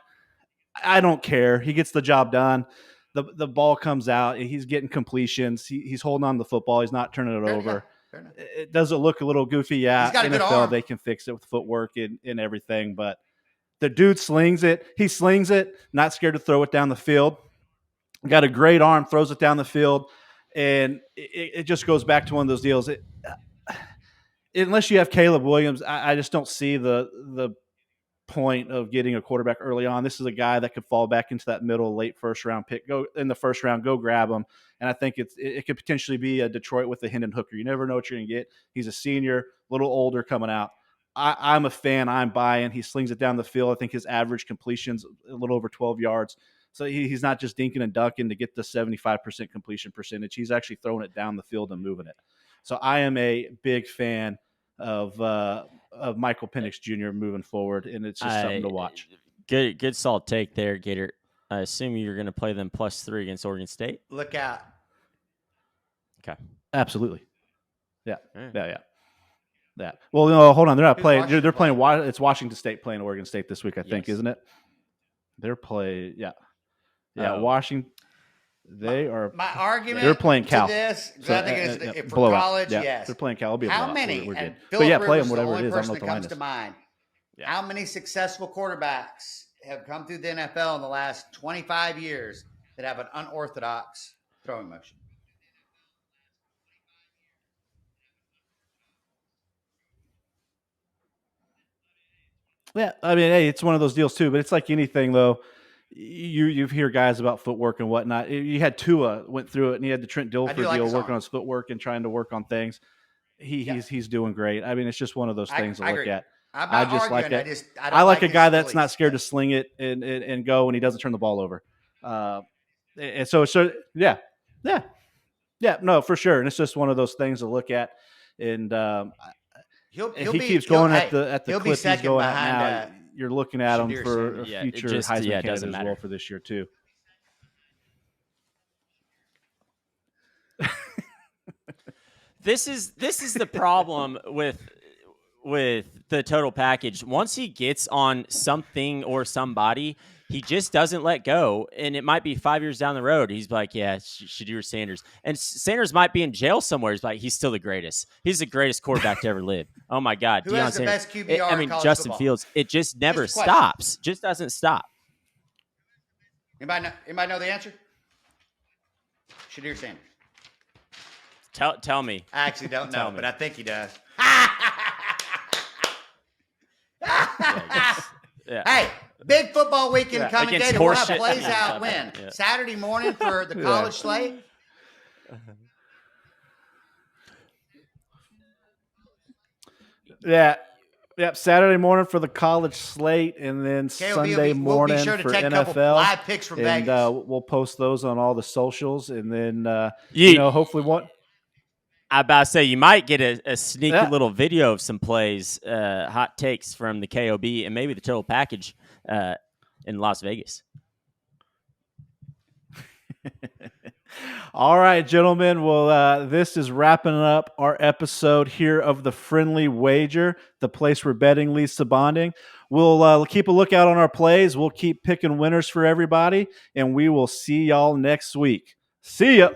I don't care. He gets the job done. The ball comes out. He's getting completions. He's holding on to the football. He's not turning it over. Fair enough. It does it look a little goofy? Yeah. He's got a good NFL, arm. they can fix it with footwork and everything. But the dude slings it. He slings it, not scared to throw it down the field. Got a great arm, throws it down the field. And it just goes back to one of those deals. Unless you have Caleb Williams, I just don't see the point of getting a quarterback early on. This is a guy that could fall back into that middle, late first round pick. Go in the first round, go grab him. And I think it could potentially be a Detroit with a Hendon Hooker. You never know what you're going to get. He's a senior, a little older coming out. I'm a fan. I'm buying. He slings it down the field. I think his average completion's a little over 12 yards. So he's not just dinking and dunking to get the 75% completion percentage. He's actually throwing it down the field and moving it. So I am a big fan of Michael Penix Jr. moving forward, and it's just something to watch. Good solid take there, Gator. I assume you're going to play them +3 against Oregon State. Look out. Okay. Absolutely. Yeah. Right. Yeah. Well, no, hold on. They're not Who's playing. Washington They're playing. It's Washington State playing Oregon State this week, I think, Yes. isn't it? They're playing. Yeah. Oh. Washington. They are. My argument They're playing Cal. to this, So, I think it's for blowout. college, Yeah, yes. They're playing Cal. It'll be a How blowout. many? We're good. And But Philip yeah, play Rivers them is the whatever only it is. I don't person know that what the line comes to is. mind. Yeah. How many successful quarterbacks have come through the NFL in the last 25 years that have an unorthodox throwing motion? Yeah, I mean, hey, it's one of those deals too. But it's like anything, though. You hear guys about footwork and whatnot. You had Tua went through it, and he had the Trent Dilfer like deal, his working arm. on his footwork and trying to work on things. Yeah. He's doing great. I mean, it's just one of those things to I look agree. at. I'm I not just like arguing. it. I I like a his guy that's not release, scared to but sling it and go, and he doesn't turn the ball over. And so yeah. No, for sure. And it's just one of those things to look at. And if he keeps going at the clip he's going at now, you're looking at him Shadir for a Sanders. Yeah, future it Heisman candidate doesn't as matter. well for this year too. This is the problem with the total package. Once he gets on something or somebody, he just doesn't let go. And it might be 5 years down the road. He's like, yeah, Shadir Sanders. And Sanders might be in jail somewhere. He's like, he's still the greatest. He's the greatest quarterback to ever live. Oh my God. Who Deion has the Sanders. best QBR in college Justin football? Fields. It just never Just a question. stops. Just doesn't stop. Anybody know the answer? Shadir Sanders. Tell me. I actually don't Tell know, me. but I think he does. Yeah. Hey, big football weekend coming. Against Gator, we'll have horseshit. plays Yeah. out when? Yeah. Saturday morning for the college slate? Yeah. Yep, Saturday morning for the college slate, and then KOB Sunday we'll morning be sure to for take a couple NFL. live picks from And Vegas. we'll post those on all the socials, and then You hopefully what. I about to say you might get a sneaky Yeah. little video of some plays, hot takes from the KOB and maybe the total package in Las Vegas. All right, gentlemen. Well, this is wrapping up our episode here of the Friendly Wager, the place where betting leads to bonding. We'll keep a lookout on our plays. We'll keep picking winners for everybody, and we will see y'all next week. See ya.